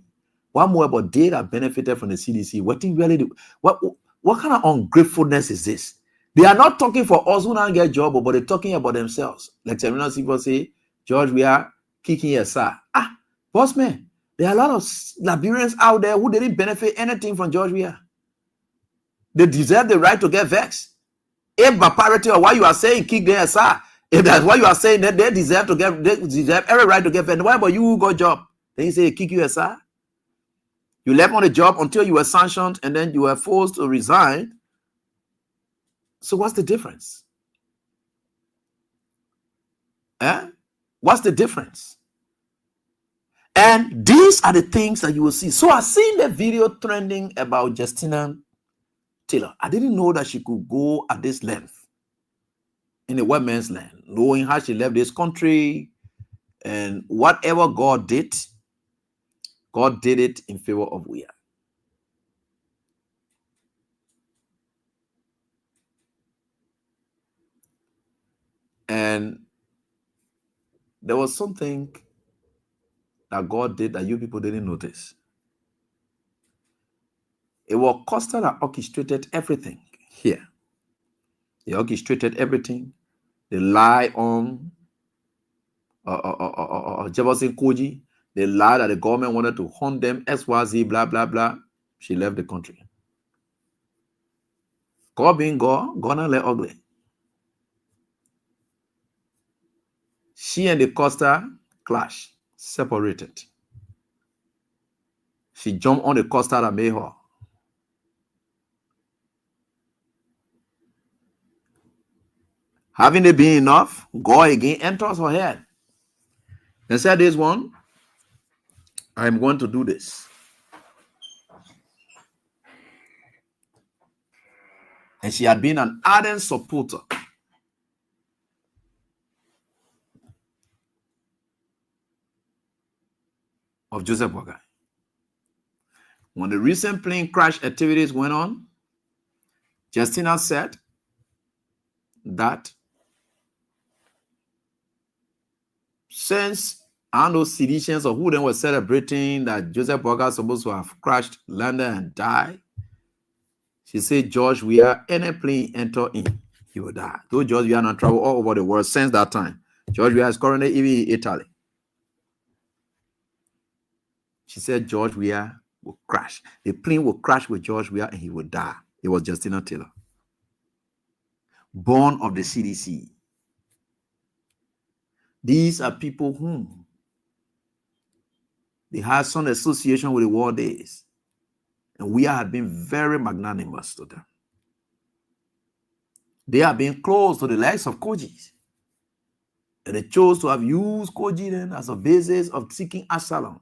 One more about data benefited from the CDC. What kind of ungratefulness is this? They are not talking for us who don't get job, but they're talking about themselves. Like terminal people say, George, we are kicking your sir. Boss man, there are a lot of Liberians out there who didn't benefit anything from George Weah. They deserve the right to get vexed. If by parity or why you are saying kick their sir, if that's why you are saying that they deserve every right to get vexed. Why about you who got job? Then you say kick you a sir. You left on the job until you were sanctioned and then you were forced to resign. So what's the difference? What's the difference? And these are the things that you will see. So I've seen the video trending about Justina Taylor. I didn't know that she could go at this length in a white man's land, knowing how she left this country and whatever God did it in favor of Weah. And there was something that God did that you people didn't notice. It was Costa that orchestrated everything here. They orchestrated everything. They lie on Jefferson Koji. They lied that the government wanted to hunt them, XYZ, blah, blah, blah. She left the country. God being God, gonna let ugly. She and the Costa clash, separated. She jumped on the Costa that made her. Having it been enough, God again enters her head and said, this one, I'm going to do this. And she had been an ardent supporter of Joseph Boakai. When the recent plane crash activities went on, Justina said that since I know seditious or who then was celebrating that Joseph Boakai supposed to have crashed, landed, and died, she said, George Weah, any plane enter in, he will die. Though George Weah not travel all over the world since that time. George Weah is currently even in Italy. She said George Weah will crash. The plane will crash with George Weah and he will die. It was Justina Taylor, born of the CDC. These are people whom they had some association with the war days. And we have been very magnanimous to them. They have been close to the likes of Koji. And they chose to have used Koji then as a basis of seeking asylum.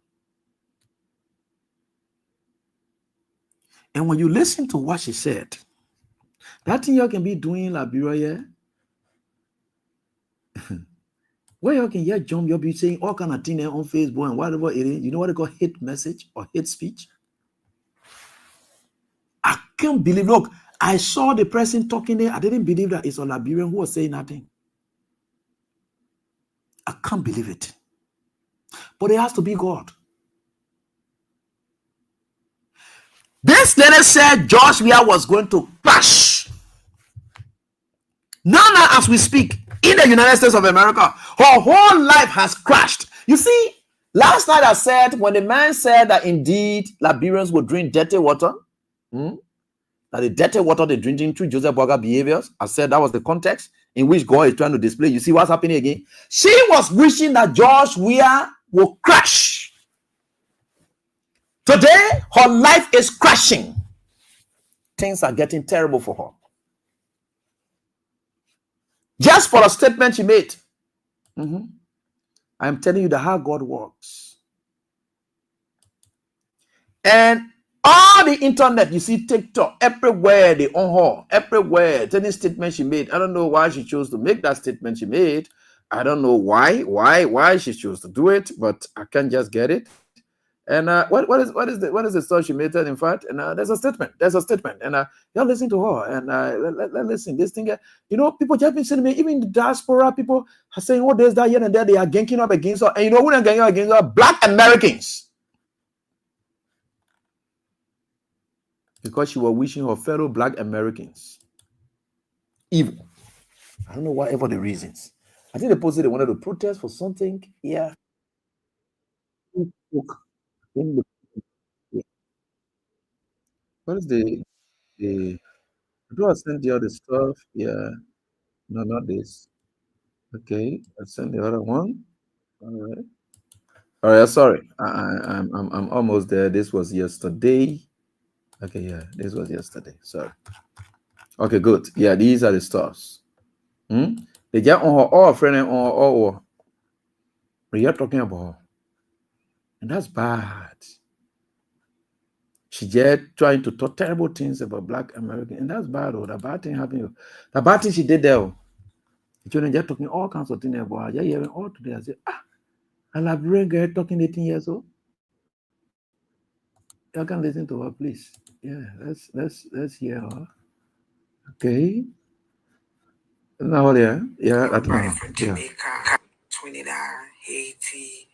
And when you listen to what she said, that thing you can be doing in Liberia, where you can just jump, you'll be saying all kind of things on Facebook and whatever it is. You know what they call hate message or hate speech? I can't believe, look, I saw the person talking there. I didn't believe that it's a Liberian who was saying nothing. I can't believe it. But it has to be God. This letter said George Weah was going to crash. Now, as we speak, in the United States of America, her whole life has crashed. You see, last night I said, when the man said that indeed Liberians would drink dirty water, that the dirty water they're drinking through Joseph Boakai behaviors, I said that was the context in which God is trying to display. You see what's happening again? She was wishing that George Weah will crash. Today, her life is crashing. Things are getting terrible for her. Just for a statement she made. I'm telling you how God works. And all the internet, you see TikTok, everywhere they on her, everywhere. Any statement she made. I don't know why she chose to make that statement she made. I don't know why she chose to do it, but I can't just get it. And what is the story she made? In fact, and there's a statement, and y'all listen to her, and let listen. This thing, people just been saying to me, even the diaspora people are saying, "Oh, there's that here and there." They are ganking up against her, and who are ganking up against her? Black Americans, because she was wishing her fellow Black Americans evil. I don't know whatever the reasons. I think they posted they wanted to protest for something. Yeah. What is the do I send the other stuff? Yeah. No, not this. Okay, I send the other one. All right. All right. Sorry, I'm almost there. This was yesterday. Okay, yeah, this was yesterday. Sorry. Okay, good. Yeah, these are the stuffs. They get on her all friend and on her all. We are talking about her, and that's bad. She just trying to talk terrible things about Black American, and that's bad. Oh, the bad thing happened. The bad thing she did there. Children just talking all kinds of things about her. Just hearing all today. I say, a Liberian girl talking 18 years old. You can listen to her, please. Yeah, let's hear her. Okay. Now there. Yeah, that's everybody from Jamaica, Trinidad, Haiti,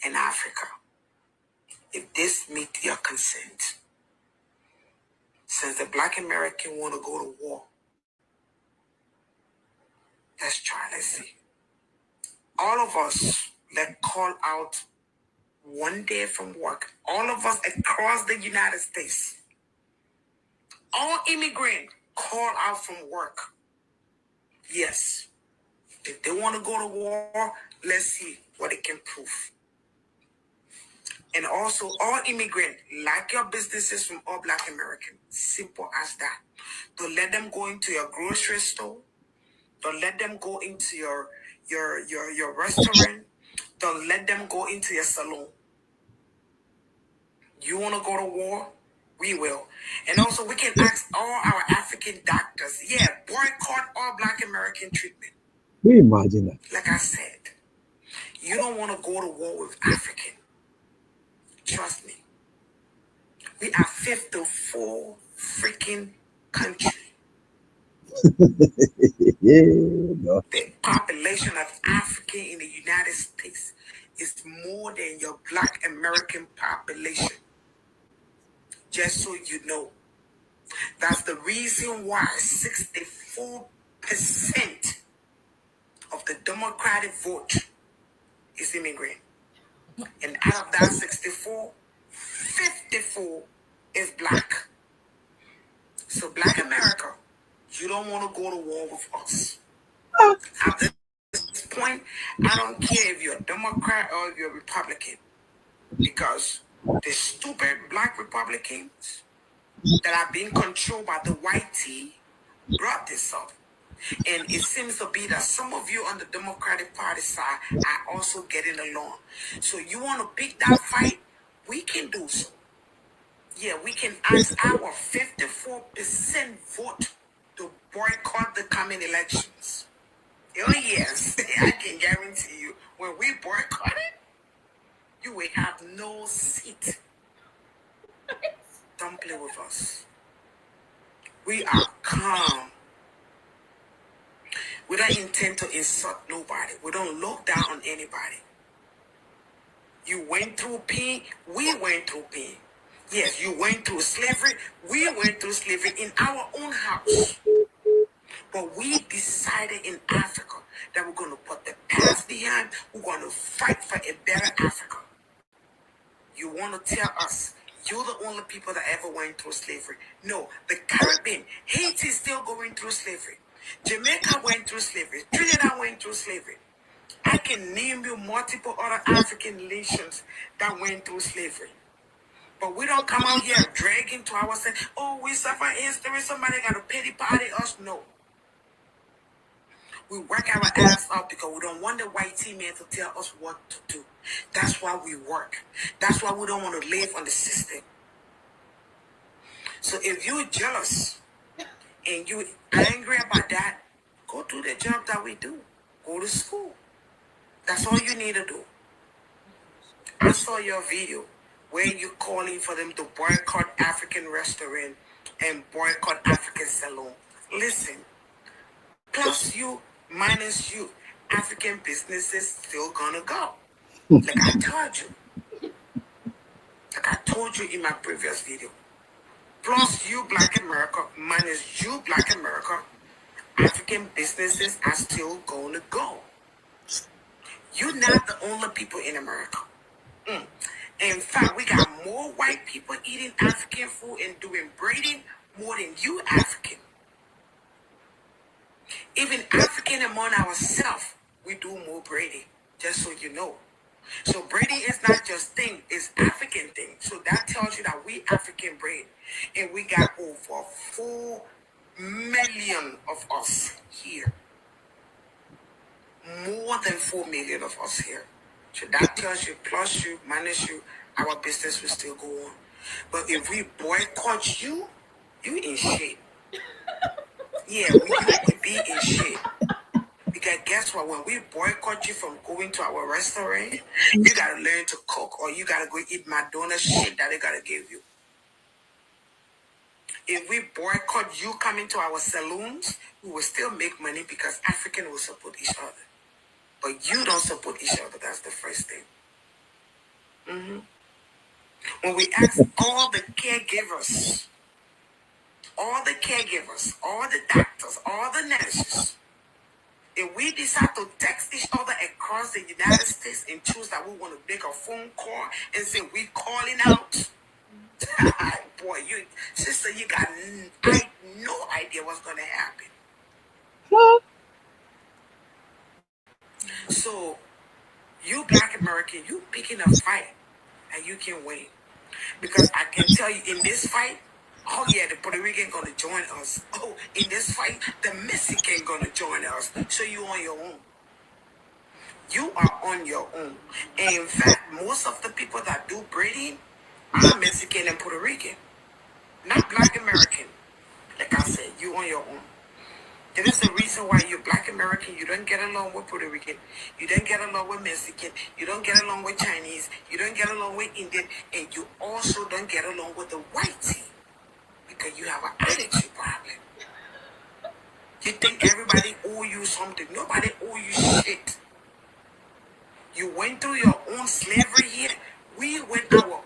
and Africa. If this meet your consent, since the Black American want to go to war, let's try, let's see. All of us that call out one day from work, all of us across the United States, all immigrants call out from work. Yes. If they want to go to war, let's see what they can prove. And also, all immigrants, like your businesses from all Black Americans, simple as that. Don't let them go into your grocery store. Don't let them go into your restaurant. Don't let them go into your salon. You want to go to war? We will. And also, we can ask all our African doctors, boycott all Black American treatment. Can you imagine that? Like I said, you don't want to go to war with African. Trust me. We are 54 freaking country. The population of African in the United States is more than your Black American population. Just so you know. That's the reason why 64% of the Democratic vote is immigrant. And out of that 64, 54 is Black. So Black America, you don't want to go to war with us. At this point, I don't care if you're a Democrat or if you're a Republican, because the stupid Black Republicans that are being controlled by the white tea brought this up. And it seems to be that some of you on the Democratic Party side are also getting along. So you want to pick that fight? We can do so. Yeah, we can ask our 54% vote to boycott the coming elections. Oh yes, I can guarantee you, when we boycott it, you will have no seat. Don't play with us. We are calm. We don't intend to insult nobody. We don't look down on anybody. You went through pain, we went through pain. Yes, you went through slavery, we went through slavery in our own house. But we decided in Africa that we're going to put the past behind. We're going to fight for a better Africa. You want to tell us you're the only people that ever went through slavery? No, the Caribbean, Haiti is still going through slavery. Jamaica went through slavery. Trinidad went through slavery. I can name you multiple other African nations that went through slavery. But we don't come out here dragging to ourselves, oh, we suffer history, somebody got to pity party us. No. We work our ass off because we don't want the white team man to tell us what to do. That's why we work. That's why we don't want to live on the system. So if you're jealous and you're angry about that, go do the job that we do. Go to school. That's all you need to do. I saw your video where you're calling for them to boycott African restaurant and boycott African salon. Listen, plus you, minus you, African businesses still gonna go. Like I told you. Like I told you in my previous video. Plus you, Black America, minus you, Black America, African businesses are still gonna go. You're not the only people in America. In fact, we got more white people eating African food and doing braiding more than you African. Even African among ourselves, we do more braiding, just so you know. So braiding is not just thing, it's African thing. So that tells you that we African braid. And we got over 4 million of us here. More than 4 million of us here. So that tells you, plus you, minus you, our business will still go on. But if we boycott you, you in shit. Yeah, you would be in shit. Because guess what? When we boycott you from going to our restaurant, you gotta learn to cook or you gotta go eat McDonald's shit that they gotta give you. If we boycott you coming to our saloons, we will still make money because African will support each other. But you don't support each other. That's the first thing. When we ask all the caregivers, all the doctors, all the nurses, if we decide to text each other across the United States and choose that we want to make a phone call and say we calling out, boy, you sister, you got no idea what's gonna happen. So, you Black American, you picking a fight and you can win. Because I can tell you in this fight, oh yeah, the Puerto Rican gonna join us. Oh, in this fight, the Mexican gonna join us. So you on your own. You are on your own. And in fact, most of the people that do braiding are Mexican and Puerto Rican. Not Black American. Like I said, you on your own. There is a reason why you're Black American, you don't get along with Puerto Rican, you don't get along with Mexican, you don't get along with Chinese, you don't get along with Indian, and you also don't get along with the white team because you have an attitude problem. You think everybody owe you something. Nobody owe you shit. You went through your own slavery here. We went through our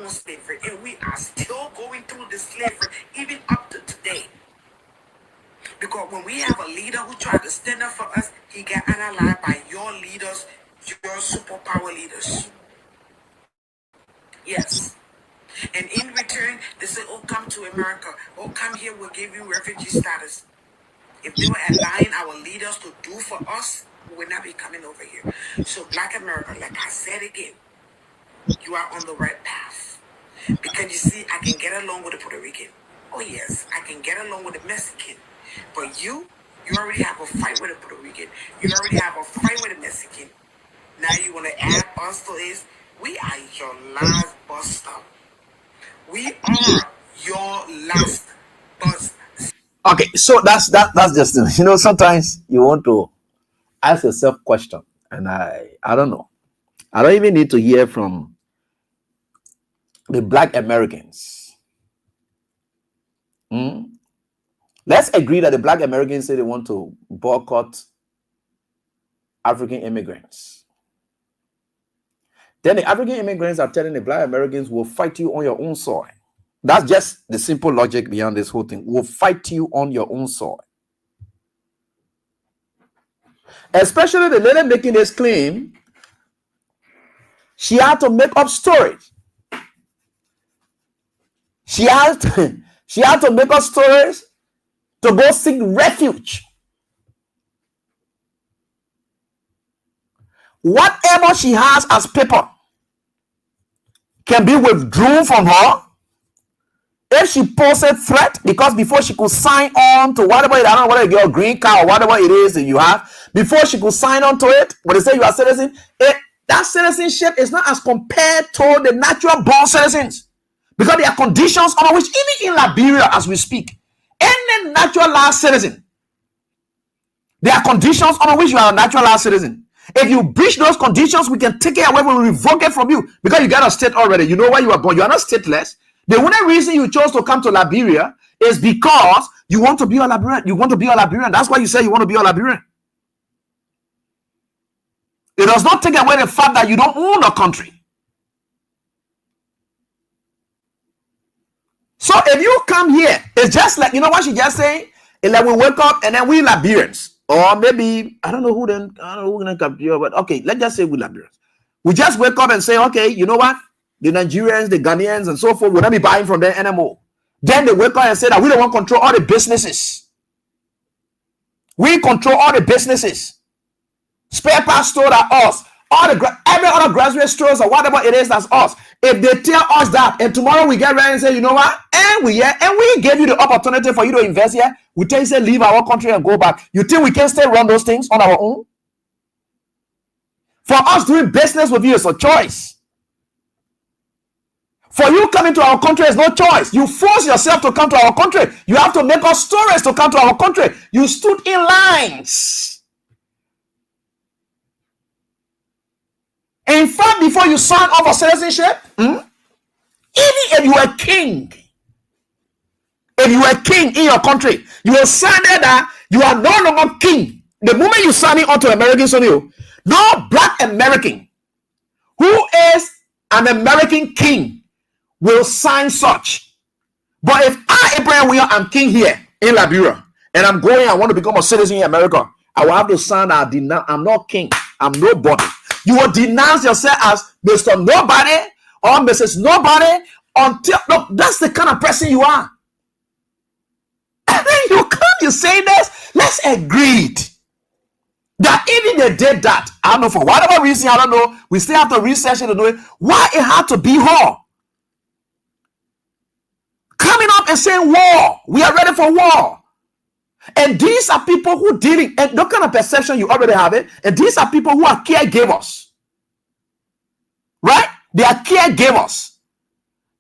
own slavery, and we are still going through the slavery even up to today. Because when we have a leader who tried to stand up for us, he got analyzed by your leaders, your superpower leaders. Yes. And in return, they say, oh, come to America. Oh, come here, we'll give you refugee status. If they were allowing our leaders to do for us, we would not be coming over here. So Black America, like I said again, you are on the right path. Because you see, I can get along with the Puerto Rican. Oh yes, I can get along with the Mexican. But you already have a fight with the Puerto Rican. You already have a fight with the Mexican. Now you want to add us to this? We are your last bus stop. We are your last bus. Okay, so that's just, you know, sometimes you want to ask yourself question, and I don't know. I don't even need to hear from the Black Americans. Let's agree that the Black Americans say they want to boycott African immigrants. Then the African immigrants are telling the Black Americans, will fight you on your own soil. That's just the simple logic behind this whole thing. We'll fight you on your own soil. Especially the lady making this claim, she had to make up stories. She had to make up stories to go seek refuge. Whatever she has as paper can be withdrawn from her If she posted threat, because before she could sign on to whatever, I don't know whether you get a green card or whatever it is that you have, before she could sign on to it, when they say you are citizen, that citizenship is not as compared to the natural born citizens. Because there are conditions under which, even in Liberia as we speak, any naturalized citizen, there are conditions under which you are a naturalized citizen. If you breach those conditions, we can take it away, we will revoke it from you because you got a state already. You know where you are born. You are not stateless. The only reason you chose to come to Liberia is because you want to be a Liberian. You want to be a Liberian. That's why you say you want to be a Liberian. It does not take away the fact that you don't own a country. So if you come here, it's just like, you know what she just saying? It's like we wake up and then we Liberians. Or maybe, I don't know who gonna come here, but okay, let's just say we Liberians. We just wake up and say, okay, you know what? The Nigerians, the Ghanaians, and so forth will not be buying from them anymore. Then they wake up and say that we don't want to control all the businesses. We control all the businesses. Spare parts store are us. Every other grocery stores or whatever it is, that's us. If they tell us that, and tomorrow we get ready and say, you know what? And we gave you the opportunity for you to invest here. We tell you, say, leave our country and go back. You think we can still run those things on our own? For us doing business with you is a choice. For you coming to our country is no choice. You force yourself to come to our country. You have to make us stories to come to our country. You stood in lines. In fact, before you sign off for citizenship, even if you were king, in your country, you will sign that you are no longer king. The moment you sign it onto Americans on you, no black American who is an American king will sign such. But if I, Abraham William, am king here in Liberia, and I'm going, I want to become a citizen in America, I will have to sign that I'm not king, I'm nobody. You will denounce yourself as Mr. Nobody or Mrs. Nobody until, look, that's the kind of person you are. And then you come, you say this, let's agree that even they did that, I don't know, for whatever reason, I don't know, we still have to research it to know why it had to be her. Coming up and saying war, we are ready for war. And these are people who dealing, and the kind of perception you already have it, and these are people who are caregivers. Right? They are caregivers.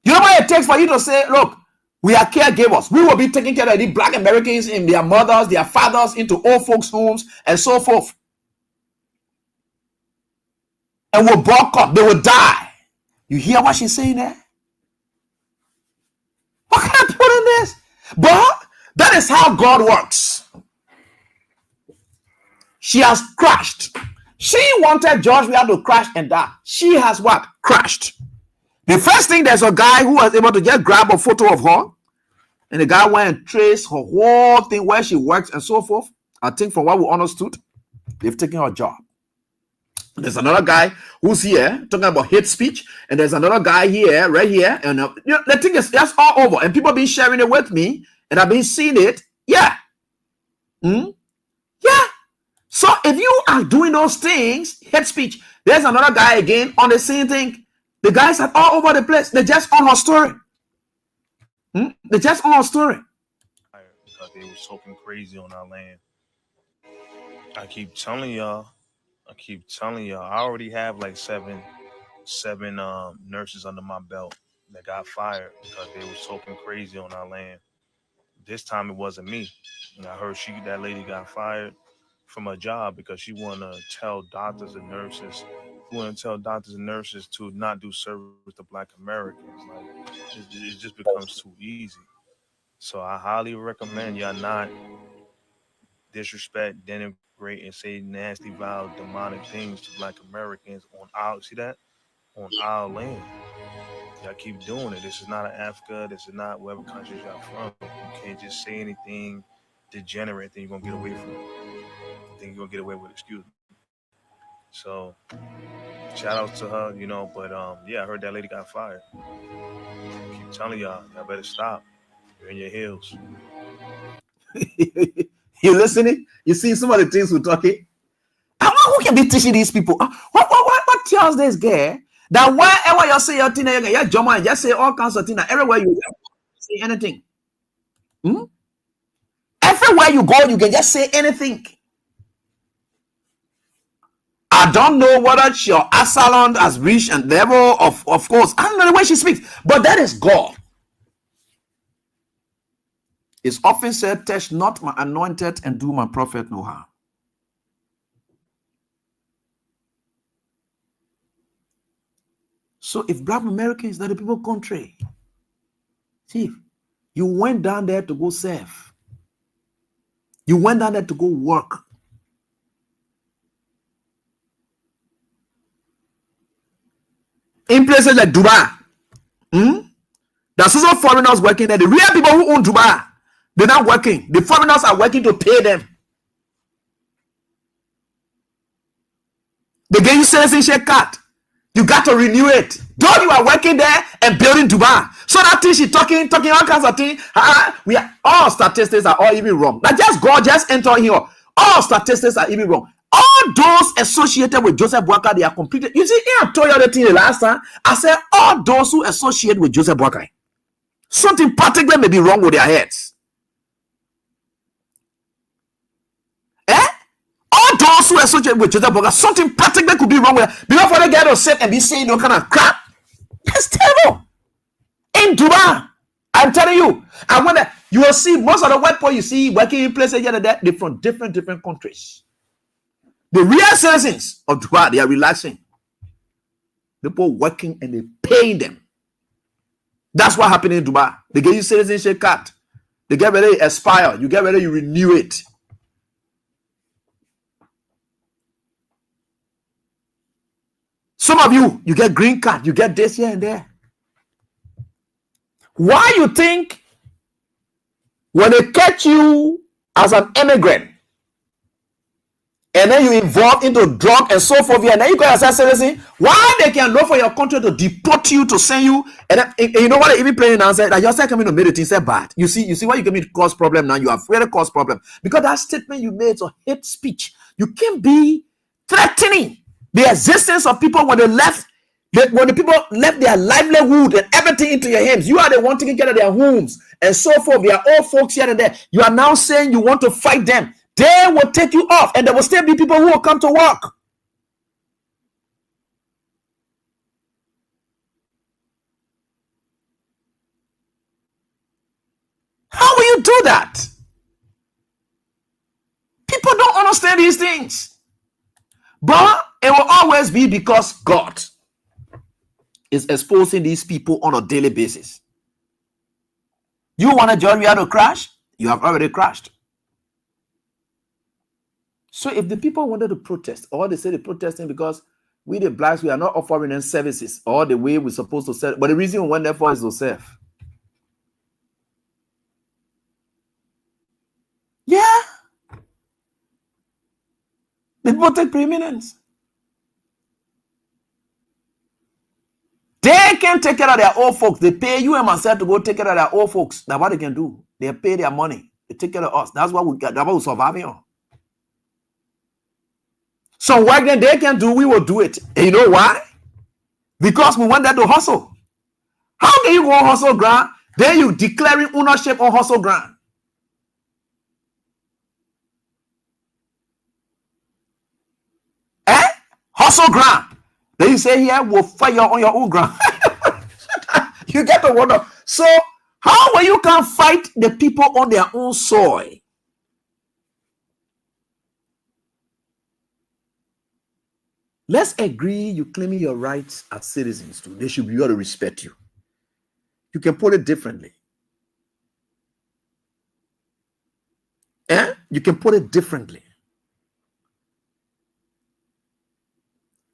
You know what it takes for you to say, look, we are caregivers. We will be taking care of the black Americans and their mothers, their fathers into old folks' homes and so forth. And we'll broke up, they will die. You hear what she's saying there? What can I put in this? But that is how God works. She has crashed. She wanted George Weah to crash and die. She has what? Crashed. The first thing, there's a guy who was able to just grab a photo of her, and the guy went and traced her whole thing, where she works and so forth. I think from what we understood, they've taken her job. There's another guy who's here talking about hate speech, and there's another guy here, right here, and you know, the thing is, that's all over, and people been sharing it with me. And I've been seeing it. Yeah. Yeah. So if you are doing those things, hate speech, there's another guy again on the same thing. The guys are all over the place. They're just on her story. They're just on her story. Because they were talking crazy on our land. I keep telling y'all. I already have like seven nurses under my belt that got fired because they were talking crazy on our land. This time it wasn't me. And I heard that lady got fired from her job because she wanted to tell doctors and nurses to not do service to black Americans. Like it just becomes too easy. So I highly recommend y'all not disrespect, denigrate, and say nasty, vile, demonic things to black Americans on our land. Y'all keep doing it. This is not Africa. This is not whatever country y'all from. You can't just say anything degenerate, then you're going to get away from it. Then you're going to get away with, excuse me. So, shout out to her, you know, but yeah, I heard that lady got fired. I keep telling y'all better stop. You're in your heels. You listening? You see some of the things we're talking? Who can be teaching these people? What tells this guy that wherever you say your thing, you jump and just say all kinds of things everywhere you go? say anything. Everywhere you go, you can just say anything. I don't know whether your Absalom has reached a level of course. I don't know the way she speaks, but that is God. It's often said, touch not my anointed and do my prophet no harm. So if Black Americans, that the people country, see, you went down there to go serve. You went down there to go work. In places like Dubai, there's also foreigners working there. The real people who own Dubai, they're not working. The foreigners are working to pay them. They give you citizenship card. You got to renew it. Though you are working there and building Dubai. So that thing she talking all kinds of things. We are all statistics are all even wrong. Now just go, just enter here. All statistics are even wrong. All those associated with Joseph Boakai, they are completed. You see, I told you the thing the last time. I said all those who associate with Joseph Boakai, something particular may be wrong with their heads. All those who associate with Joseph Boakai, something particular could be wrong with them. Before they get upset and be saying no kind of crap. That's terrible. In Dubai, I'm telling you. And when you will see most of the white people you see working in places here and there, they're from different countries. The real citizens of Dubai, they are relaxing. People working and they're paying them. That's what happened in Dubai. They give you citizenship card. They get ready to expire. You get ready, you renew it. Some of you, you get green card. You get this here and there. Why you think when they catch you as an immigrant and then you involve into drug and so forth, and then you go as a citizen, why they can look for your country to deport you, to send you, and you know what they even playing now, say that you're coming to medicine, say bad. You see why you can be cause problem now. You have really caused problem because that statement you made is a hate speech. You can be threatening the existence of people when they left. When the people left their livelihood and everything into your hands, you are the one taking care of their homes and so forth. They are all folks here and there. You are now saying you want to fight them. They will take you off, and there will still be people who will come to work. How will you do that? People don't understand these things. But it will always be because God is exposing these people on a daily basis. You want to join me to crash? You have already crashed. So if the people wanted to protest, or they say they're protesting because we the blacks, we are not offering them services or the way we're supposed to serve, but the reason we went there for is to serve. Yeah. The people take preeminence. They can take care of their old folks. They pay you and myself to go take care of their old folks. That's what they can do. They pay their money. They take care of us. That's what we got. That's what we're surviving on. So work that they can do, we will do it. And you know why? Because we want them to hustle. How can you go on hustle ground? Then you declaring ownership on hustle ground. Hustle ground. Then you say here, we'll fire on your own ground. You get the wonder. So how will you can fight the people on their own soil? Let's agree you claiming your rights as citizens too. They should be able to respect you. You can put it differently. You can put it differently.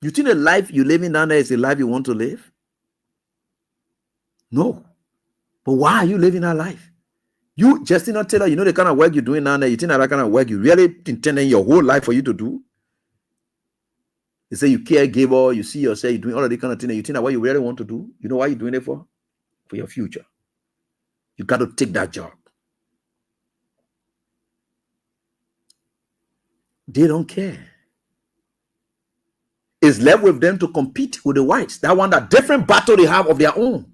You think the life you're living down there is the life you want to live? No. But why are you living that life? You just not tell her, you know the kind of work you're doing down there, you think that kind of work you really intending your whole life for you to do? They say you caregiver, you see yourself, you're doing all of the kind of thing, and you think that what you really want to do, you know why you're doing it for? For your future. You got to take that job. They don't care. It's left with them to compete with the whites. That one, that different battle they have of their own.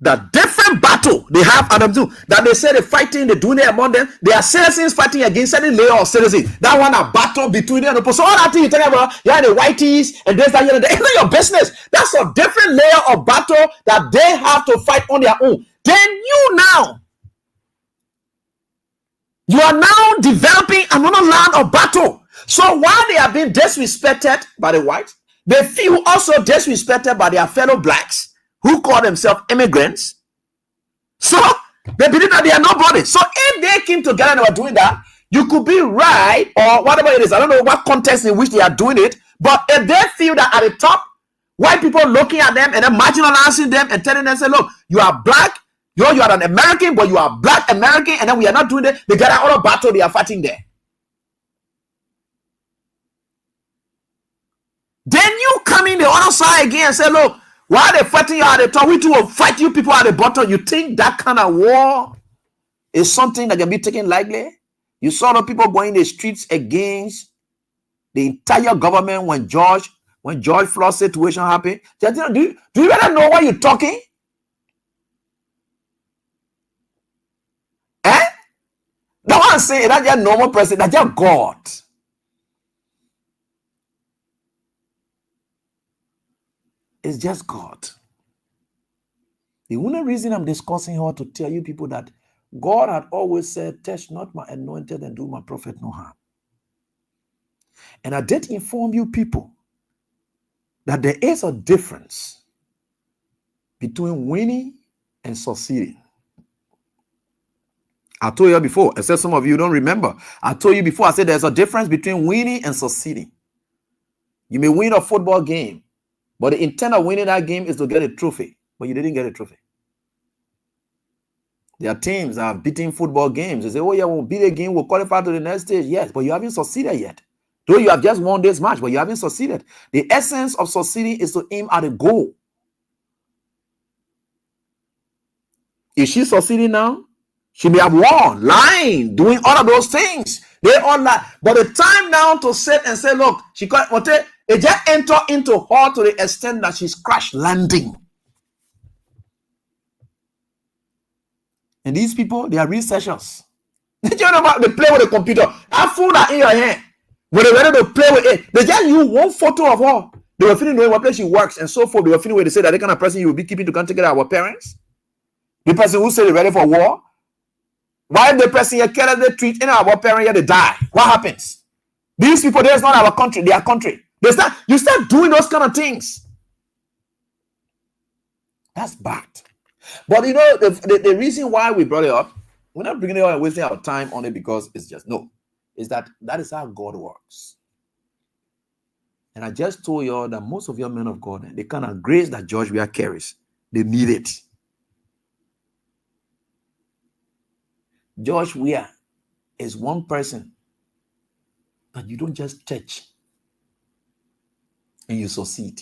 The different battle they have at them too. That they say they're fighting, they're doing it among them. They are citizens fighting against any layer of citizens. That one a battle between them. So all that thing you talking about, yeah, the whiteys and this, that, it's not your business. That's a different layer of battle that they have to fight on their own. Then you are now developing another line of battle. So while they are being disrespected by the whites, they feel also disrespected by their fellow blacks who call themselves immigrants. So they believe that they are nobody. So if they came together and they were doing that, you could be right or whatever it is. I don't know what context in which they are doing it. But if they feel that at the top, white people looking at them and then marginalizing them and telling them, say, look, you are black, you are an American, but you are black American, and then we are not doing it. They get out of battle they are fighting there. Then you come in the other side again and say, look, while they're fighting you at the top, we too will fight you people at the bottom. You think that kind of war is something that can be taken lightly? You saw the people going in the streets against the entire government when George Floyd situation happened. Do you really know what you're talking? Eh? The one saying that's just normal person, that's just God. It's just God. The only reason I'm discussing here to tell you people that God had always said, touch not my anointed and do my prophet no harm. And I did inform you people that there is a difference between winning and succeeding. I told you before, except some of you don't remember. I told you before, I said there's a difference between winning and succeeding. You may win a football game, but the intent of winning that game is to get a trophy, but you didn't get a trophy. There are teams that have beaten football games. They say, oh yeah, we'll beat a game, we'll qualify to the next stage. Yes, but you haven't succeeded yet. Though you have just won this match, but you haven't succeeded. The essence of succeeding is to aim at a goal. Is she succeeding now? She may have won, lying, doing all of those things. They all lie. But the time now to sit and say, look, she got it just enter into her to the extent that she's crash landing. And these people, they are researchers. They play with a computer. Have phone in your hand. When they're ready to play with it, they just use one photo of her. They were feeling what place she works and so forth. They were feeling where they say that the kind of person you will be keeping to come together our parents. The person who said they're ready for war. Why the person here carelessly treat any of our parents here, they die? What happens? These people, there's not our country, their country. You start doing those kind of things. That's bad. But you know, the reason why we brought it up, we're not bringing it up and wasting our time on it because it's just no. Is that is how God works. And I just told you all that most of your men of God, the kind of grace that George Weah carries, they need it. George Weah is one person that you don't just touch and you succeed.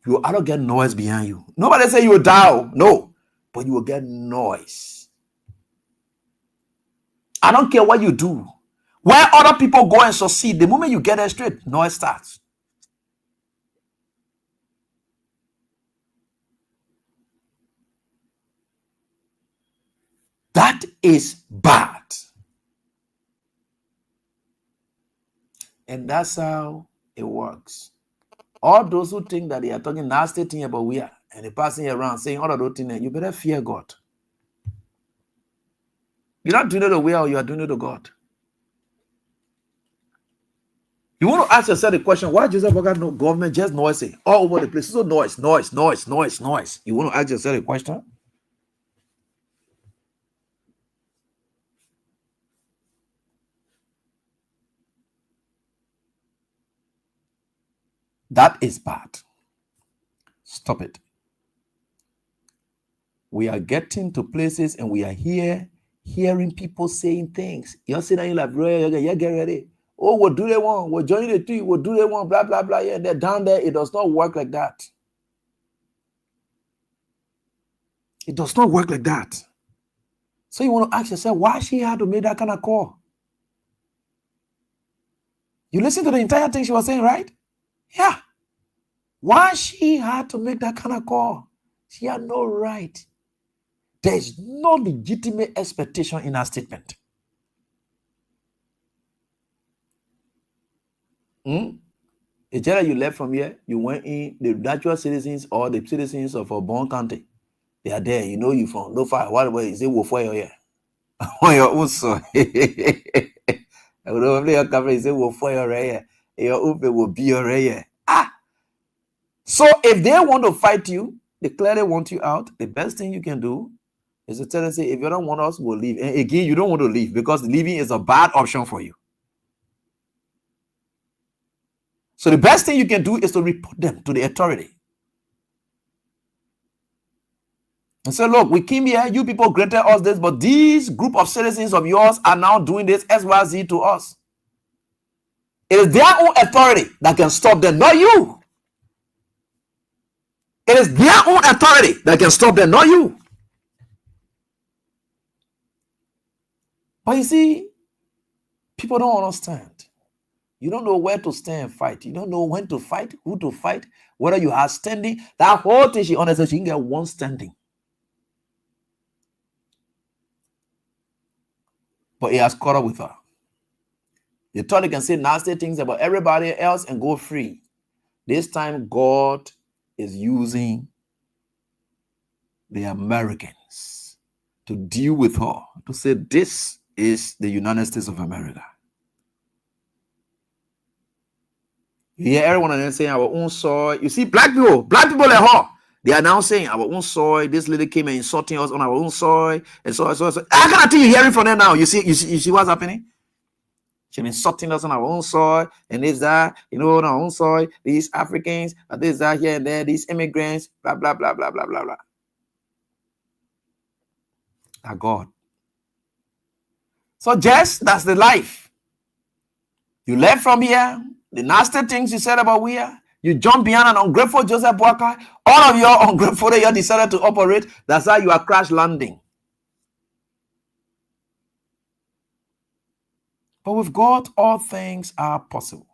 You ought to get noise behind you. Nobody say you will die, no, but you will get noise. I don't care what you do. Where other people go and succeed, the moment you get there straight, noise starts. That is bad. And that's how it works. All those who think that they are talking nasty thing about we are, and they're passing around saying all of those things, you better fear God. You're not doing it to we are, you are doing it to God. You want to ask yourself the question, why Joseph got no government just noisy all over the place? So noise. You want to ask yourself the question? That is bad. Stop it. We are getting to places and we are hearing people saying things. You're sitting like, yeah, get ready. Oh, what do they want? We're joining the tree. What do they want? Blah, blah, blah. Yeah, they're down there. It does not work like that. It does not work like that. So you want to ask yourself, why she had to make that kind of call? You listen to the entire thing she was saying, right? Yeah. Why she had to make that kind of call? She had no right. There is no legitimate expectation in her statement. It's either you left from here, you went in, the natural citizens or the citizens of a born country. They are there. You know you from no far. What is it? For your on your own soil. I would only your cover say will for your area. Your open will be your area. So if they want to fight you, they clearly want you out. The best thing you can do is to tell them, say, if you don't want us, we'll leave. And again, you don't want to leave because leaving is a bad option for you. So the best thing you can do is to report them to the authority. And say, look, we came here, you people granted us this, but these group of citizens of yours are now doing this XYZ to us. It is their own authority that can stop them, not you. It is their own authority that can stop them, not you. But you see, people don't understand. You don't know where to stand and fight. You don't know when to fight, who to fight, whether you are standing. That whole thing, she understands, she can get one standing. But he has caught up with her. The authority can say nasty things about everybody else and go free. This time, God is using the Americans to deal with her, to say this is the United States of America. You hear everyone and then saying our own soil. You see, black people like her. They are now saying our own soil. This lady came and insulting us on our own soil, and so. I cannot tell you hearing from them now. You see what's happening? She's insulting us on our own soil, and this, that, on our own soil. These Africans, this, that, here and there. These immigrants, blah blah blah blah blah blah blah. God. So, Jess, that's the life. You left from here. The nasty things you said about we are. You jump behind an ungrateful Joseph Boakai. All of your ungrateful that you decided to operate. That's how you are crash landing. But with God, all things are possible.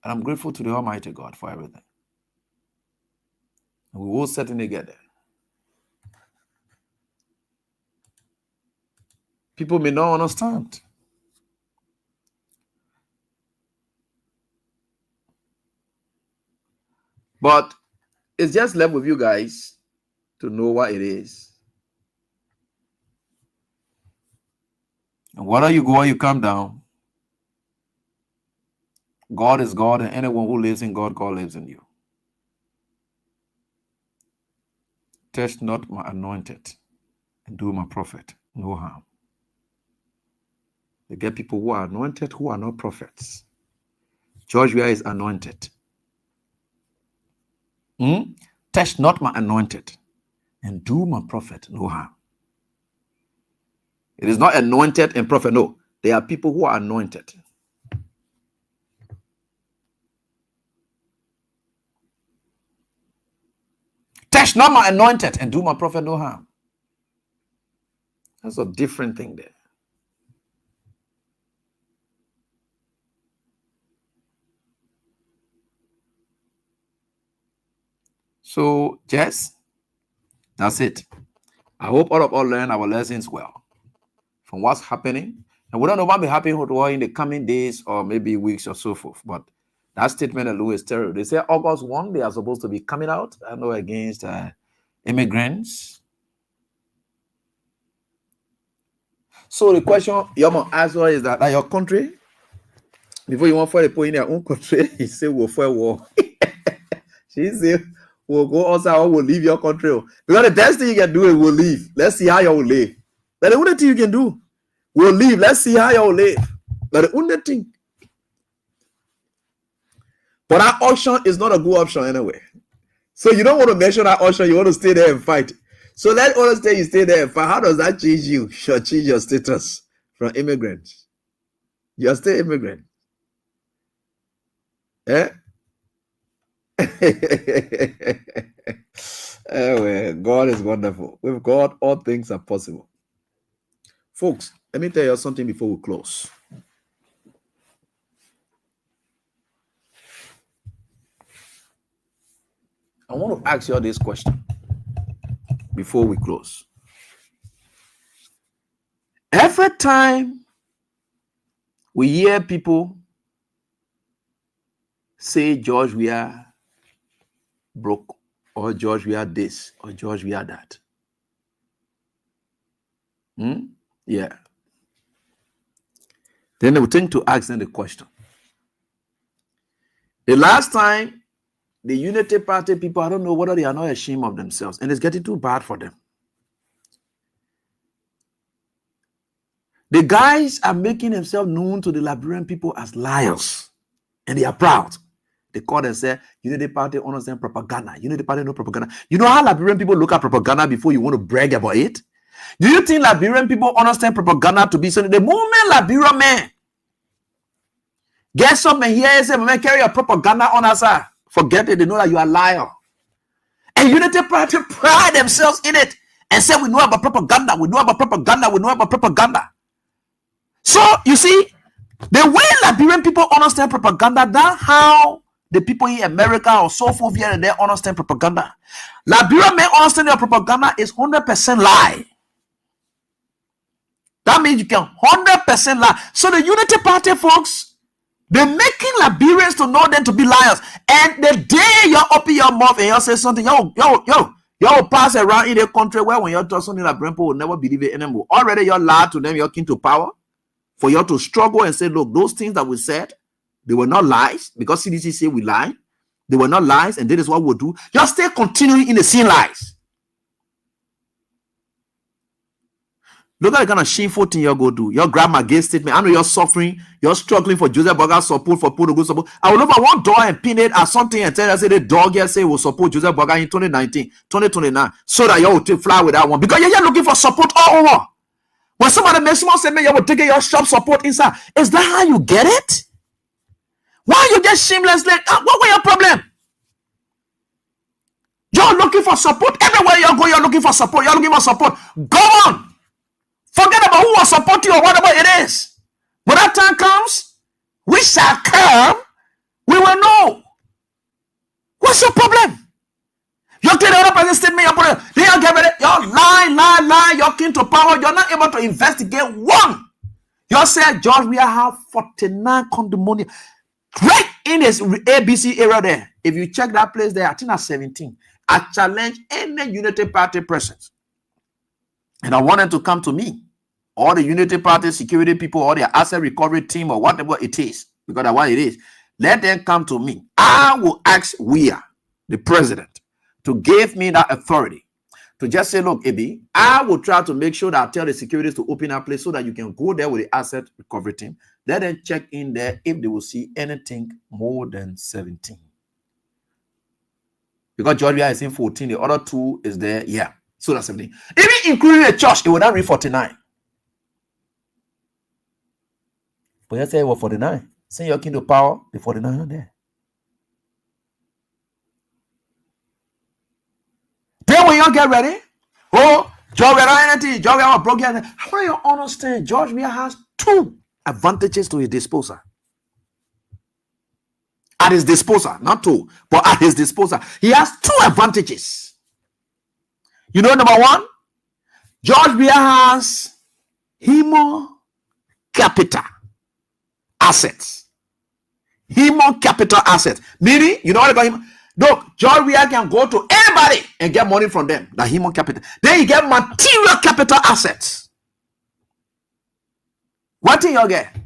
And I'm grateful to the Almighty God for everything. And we will certainly get there. People may not understand. But it's just left with you guys to know what it is. And whether you go or you come down, God is God, and anyone who lives in God, God lives in you. Touch not my anointed and do my prophet no harm. You get people who are anointed who are not prophets. Joshua is anointed. Touch not my anointed and do my prophet no harm. It is not anointed and prophet. No, they are people who are anointed. Touch not my anointed and do my prophet no harm. That's a different thing there. So, Jess, that's it. I hope all of us learn our lessons well from what's happening. And we don't know what will happen in the coming days or maybe weeks or so forth. But that statement alone is terrible. They say August 1, they are supposed to be coming out, I know, against immigrants. So the question you must ask is that your country, before you want for the point in your own country, you say we'll for war. She said, we'll go outside or we'll leave your country. Because the best thing you can do is we'll leave. Let's see how you will live. That's the only thing you can do. We'll leave. Let's see how you will live. That's the only thing. But that option is not a good option anyway. So you don't want to mention that option. You want to stay there and fight. So let us say you stay there and fight. How does that change you? Should change your status from immigrant. You're still immigrant. Eh? Anyway, God is wonderful. With God, all things are possible. Folks, let me tell you something before we close. I want to ask you all this question before we close. Every time we hear people say George, we are broke, or George, we are this, or George, we are that. Yeah. Then they will tend to ask them the question. The last time, the Unity Party people, I don't know whether they are not ashamed of themselves, and it's getting too bad for them. The guys are making themselves known to the Liberian people as liars, and they are proud. They call and say, Unity Party understand propaganda. Unity Party no propaganda. You know how Liberian people look at propaganda before you want to brag about it? Do you think Liberian people understand propaganda to be something? The moment Liberian man get something here and say, man, carry your propaganda on us, forget it. They know that you are a liar. And Unity Party pride themselves in it and say, we know about propaganda. We know about propaganda. We know about propaganda. So, you see, the way Liberian people understand propaganda, that's how the people in America or so forth here and there understand propaganda. Liberian men understand that propaganda is 100% lie. That means you can 100% lie. So the Unity Party folks, they're making Liberians to know them to be liars. And the day you open your mouth and you say something, yo pass around in the country where when you talk something, Liberian people will never believe it anymore. Already you're lied to them, you're kin to power. For you to struggle and say, look, those things that we said, they were not lies, because CDC say we lie. They were not lies, and that is what we'll do. You're still continuing in the same lies. Look at the kind of shameful thing you're going to do. Your grandma gave statement. I know you're suffering. You're struggling for Joseph Burger's support, for Puerto Rico support. I will open one door and pin it at something and tell you, say the dog here say will support Joseph Burger in 2019, 2029, so that you will take fly with that one. Because you're looking for support all over. When somebody makes small say, man, you will take your shop support inside. Is that how you get it? Why are you just shamelessly? What was your problem? You're looking for support. Everywhere you go, you're looking for support. You're looking for support. Go on. Forget about who will support you or whatever it is. When that time comes, we shall come. We will know. What's your problem? You're clear up as a statement. You're lie. You're keen to power. You're not able to investigate one. You said, George, we have 49 condominium. Right in this ABC area there. If you check that place there, I think that's 17. I challenge any Unity Party presence. And I want them to come to me. All the Unity Party security people, or their asset recovery team, or whatever it is. Because that's what it is. Let them come to me. I will ask the president, to give me that authority. To just say, look, AB, I will try to make sure that I tell the securities to open that place so that you can go there with the asset recovery team. Let them check in there if they will see anything more than 17. Because Georgia is in 14, the other two is there, yeah. So that's 17. Even including the church, it will not read 49. But you say it was 49. Say your kingdom power, the 49 are there. Then when you get ready, George, we are anything. George, we are broken. How do you understand? George, we has two advantages to his disposal. At his disposal, not two, but at his disposal. He has two advantages. You know, number one, George Weah has Hemo capital assets. Hemo capital assets. Meaning, you know what about him? Look, George Weah can go to anybody and get money from them. The Hemo capital. Then you get material capital assets. What thing you get?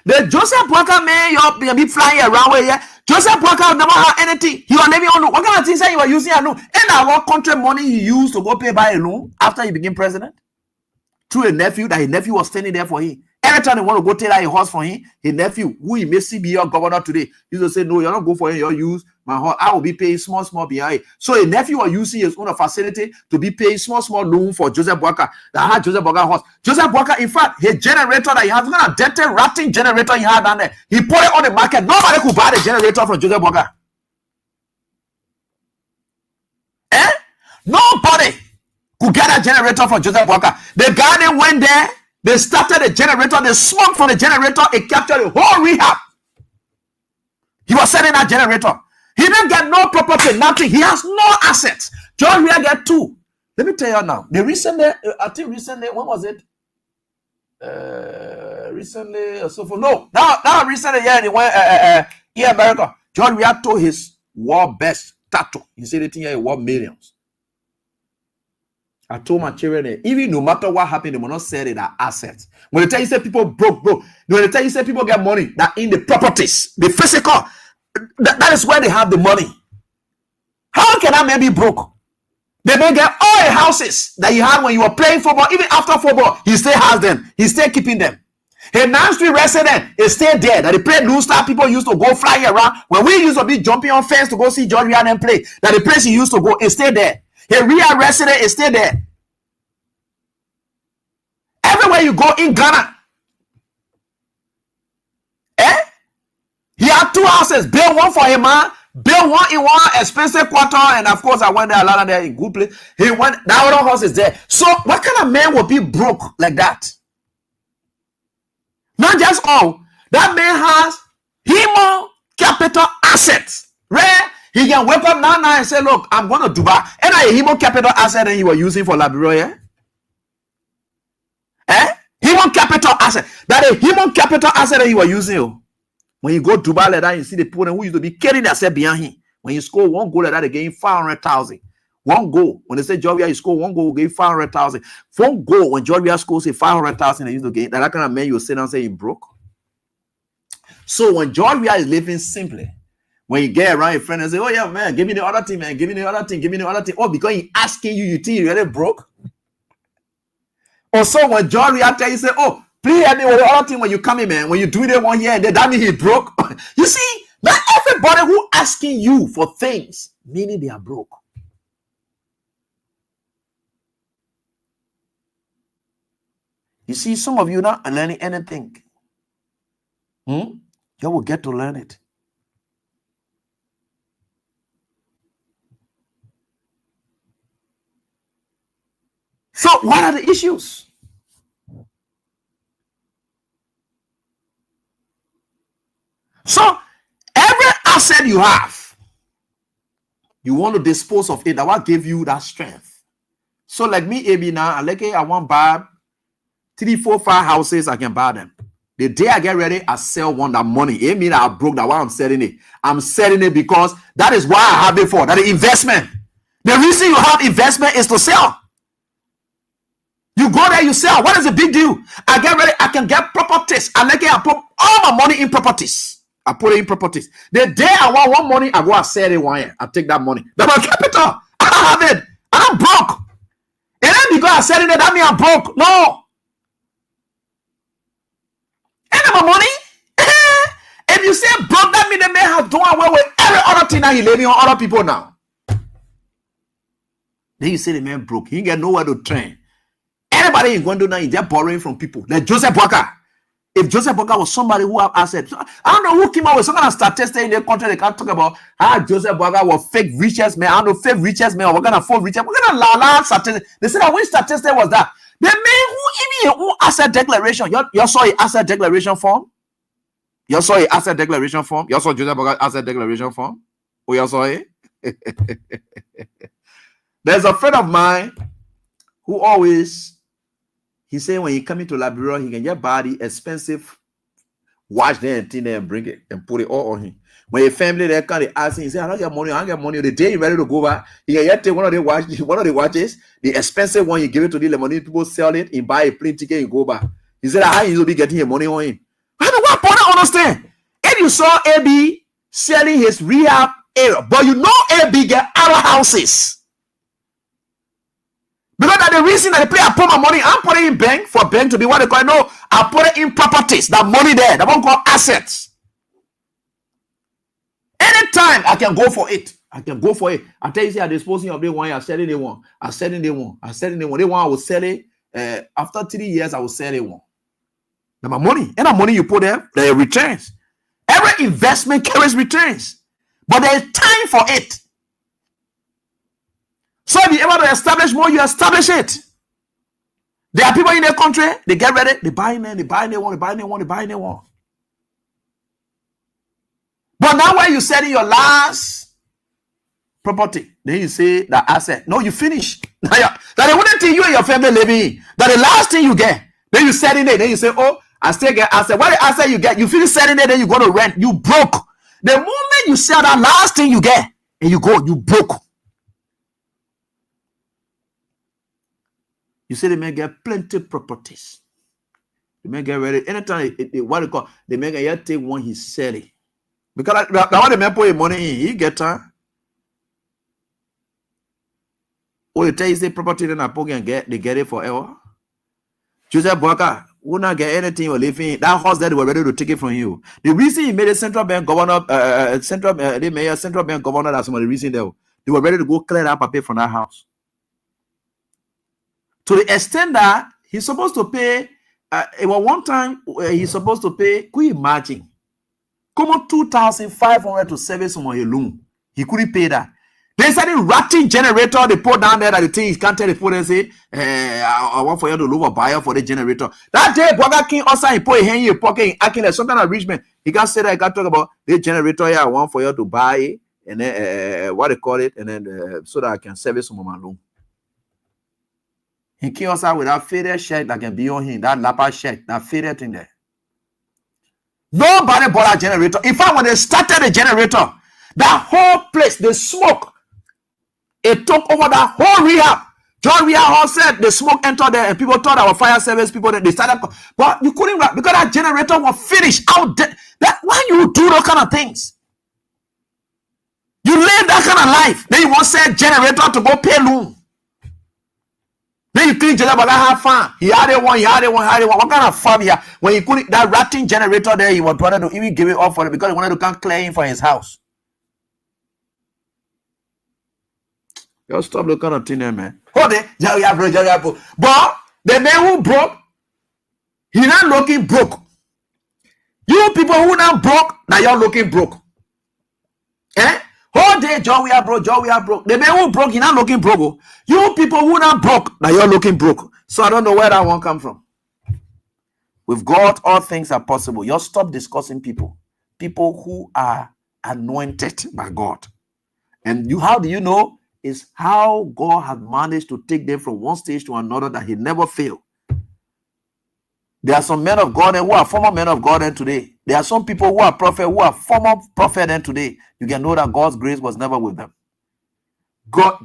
The Joseph Walker man, you be flying around with here. Joseph Walker never have anything. He was never on what kind of things that you were using a loan? And what country money he used to go pay by a loan after he became president? Through a nephew, that his nephew was standing there for him. Every time they want to go take a horse for him, his nephew, who he may see be your governor today, he will say, no, you're not go for him, you'll use my horse. I will be paying small behind. So a nephew was using his own facility to be paying small loan for Joseph Walker that had Joseph Walker horse. Joseph Walker, in fact, his generator that he has, a dirty, ratting generator he had down there. He put it on the market. Nobody could buy the generator from Joseph Walker. Nobody could get a generator from Joseph Walker. The guy then went there. They started the generator. They smoked from the generator. It captured the whole rehab. He was selling that generator. He didn't get no property, nothing. He has no assets. John Weah get 2. Let me tell you now. The recently, I think recently, when was it? Recently, so for no, now recently, yeah, he went in America. John Weah told his war best tattoo. He said it here worth millions. I told my children, even no matter what happened, they will not sell it as assets. When they tell you say people broke, when they tell you say people get money, that in the properties, the physical, that is where they have the money. How can I maybe broke? They may get all the houses that you had when you were playing football, even after football, he still has them. He's still keeping them. A 9th Street resident is still there. That they play Blue Star, people used to go flying around. When we used to be jumping on fence to go see George Weah and play, that the place he used to go is still there. A real resident is still there. Everywhere you go in Ghana, he had 2 houses. Build one for him, man. Build one in one expensive quarter, and of course, I went there a lot of there in good place. He went, that other house is there. So, what kind of man will be broke like that? Not just all. That man has human capital assets. Right? He can wake up now and say, look, I'm going to Dubai. And a human capital asset that he was using for Liberia. Human capital asset. That a human capital asset that he was using. When you go to Dubai like that, you see the people who used to be carrying themselves behind him. When you score one goal like that, they gain 500,000. One goal. When they say George Weah, you score one goal, gain 500,000. One goal, when George Weah scores, say 500,000, they used to gain. That kind of man you sit down and say he broke. So when George Weah is living simply, when you get around your friend and say, oh yeah, man, give me the other thing, man, give me the other thing, give me the other thing. Oh, because he asking you, you think you really broke? Or so when George Weah tell you, say, oh, please help me with the other thing when you come in, man. When you do it 1 year, that means he broke. You see, not everybody who asking you for things, meaning they are broke. You see, some of you not learning anything. You will get to learn it. So what are the issues? So every asset you have, you want to dispose of it. That what gave you that strength. So like me, AB now, I want to buy 3, 4, 5 houses. I can buy them. The day I get ready, I sell one. That money. It mean I broke. That why I'm selling it. I'm selling it because that is why I have it for. That is investment. The reason you have investment is to sell. You go there, you sell. What is the big deal? I get ready. I can get properties. I put all my money in properties. I put it in properties. The day I want one money, I go and sell it 1 year. I take that money. That's my capital. I have it. I'm broke. And then because I'm selling it, that means I'm broke. No. And my money. If you say broke, that means they may have done away with every other thing that he living on other people now. Then you say the man broke. He ain't get nowhere to train. Anybody in Gwendo now is just borrowing from people. Like Joseph Walker. If Joseph Walker was somebody who have assets, I don't know who came out with some kind of statistic in the country. They can't talk about how Joseph Walker was fake richest man. I don't know, fake richest man. What kind of full richest? What kind of la statistic? They said that which statistic was that? The man who asset declaration. You saw an asset declaration form. You saw an asset declaration form. You saw Joseph Walker asset declaration form. Oh, you saw it. There's a friend of mine who always. He said when he come into Liberia, he can get buy the expensive watch there and thing there and bring it and put it all on him. When a family there come, they ask him, he say, I don't get money, I don't get money. The day he's ready to go back, he can get take one of the watches, the expensive one, you give it to the money, people sell it, and buy a plane ticket and go back. He said, how you will be getting your money on him? I don't want to understand. If you saw AB selling his rehab area, but you know AB get other houses. Because that's the reason that I put my money, I'm putting in bank for bank to be what they call it. No, I put it in properties. That money there, that one called assets. Anytime I can go for it. I can go for it. I tell you, see, I'm disposing of the one, I'm selling the one. I'm selling the one. I'm selling the one. The one I will sell it. After 3 years, I will sell it one. Now my money, and the money you put there, there are returns. Every investment carries returns. But there is time for it. So if you're able to establish more, you establish it. There are people in their country, they get ready, they buy in, they buy in, they want, they buy in, they want, they buy in, they want. But now when you selling your last property, then you say that asset. No, you finish. That the only thing you and your family living in, that the last thing you get, then you selling it, then you say, oh, I still get asset. What the asset you get? You finish selling it, then you go to rent. You broke. The moment you sell that last thing you get, and you go, you broke. You say they may get plenty properties. They may get ready. Anytime what they call, they may get take one he's selling. Because that what the man put money in, he get time. Or you tell you say property then I poke and get they get it forever. Joseph Boaka will not get anything you're living. That house that they were ready to take it from you. The reason he made a central bank governor, central bank governor, that's some of the reason they were ready to go clear that paper from that house. To the extent that he's supposed to pay, it was one time he's supposed to pay, could you imagine? Come on, 2,500 to service on a loan. He couldn't pay that. They started ratting generator, they put down there that the thing is can't tell the phone and say, I want for you to look a buyer for the generator. That day, Burger King also he put a hand in your pocket, acting like some kind of rich man. He can't say that, he can't talk about the generator here, I want for you to buy it, and then what they call it, and then so that I can service some of my loan. He came outside with that faded shirt that can be on him, that lapper shirt, that faded thing there. Nobody bought a generator. In fact, when they started the generator, that whole place, the smoke, it took over that whole rehab. John Rehab Hall said the smoke entered there and people thought our fire service people, they started, but you couldn't, because that generator was finished out there. That why you do those kind of things? You live that kind of life. Then you want to sell generator to go pay loan. Then you clean generator, but I have fun. He had it one. What kind of farm here? When you couldn't, that ratting generator there, he was trying to even give it up for it because he wanted to come clear him for his house. Just stop looking at thing there, man. Hold it. But the man who broke, he not looking broke. You people who not broke, now you're looking broke. Eh? Whole day, John, we are broke. The man who broke, he not looking broke. You people who not broke, now you're looking broke. So I don't know where that one come from. With God, all things are possible. You stop discussing people. People who are anointed by God. And you, how do you know? Is how God has managed to take them from one stage to another that he never failed. There are some men of God and who are former men of God and today. There are some people who are prophet who are former prophet and today. You can know that God's grace was never with them. God,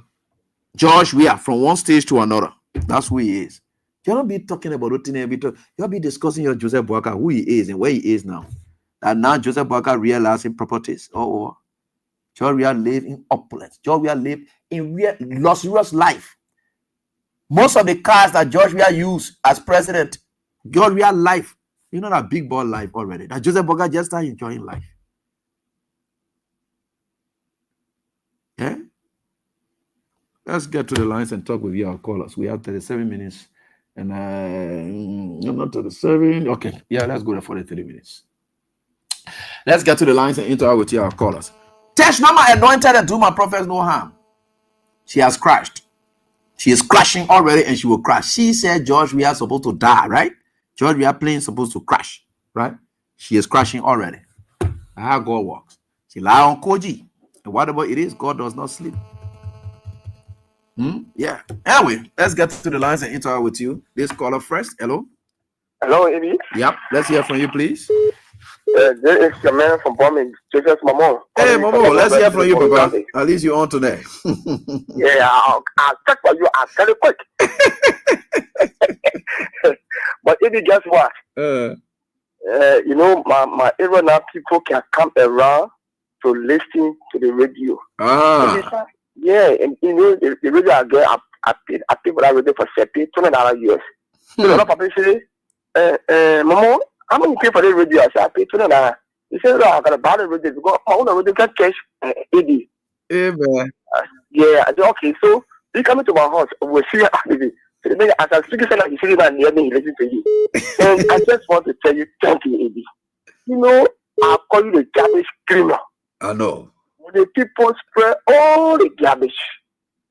George, we are from one stage to another. That's who he is. You don't be talking about you'll be discussing your Joseph Boaka, who he is and where he is now. And now Joseph Boaka realizing properties. George, we are living in opulence. George, we are living in real luxurious life. Most of the cars that George we are used as president, George we are life. You know that big boy life already. That Joseph Boaka just started enjoying life. Yeah. Let's get to the lines and talk with our callers. We have 37 minutes, and not 37. Okay, yeah, let's go to 43 minutes. Let's get to the lines and interact with our callers. Tesh number anointed and do my prophets no harm. She has crashed. She is crashing already and she will crash. She said George, we are supposed to die, right? George, we are playing supposed to crash, right? She is crashing already. How God works. She lie on Koji. And whatever it is, God does not sleep. Yeah. Anyway, let's get to the lines and interact with you. This caller first. Hello. Hello, Eddie. Yep. Let's hear from you, please. This is your man from Bombing, Joseph Momo. Hey, Momo, let's hear from you, Papa. At least you're on today. Yeah, I'll check for you. I'll tell you quick. But Eddie, guess what? You know, my area now, people can come around to listen to the radio. Yeah, and you know, the radio I get, I pay for that radio for $20 US. So a lot of people say, Momo, how much you pay for the radio? I said, I pay $20. He said, I got to buy the radio because I want to radio get cash, Eddie. Yeah, I said, okay, so you come to my house, we'll see you after this. So as I speak, like you see that near me, he listen to you. And I just want to tell you, thank you, Eddie. You know, I'll call you the garbage cleaner. I know. When the people spread all the garbage,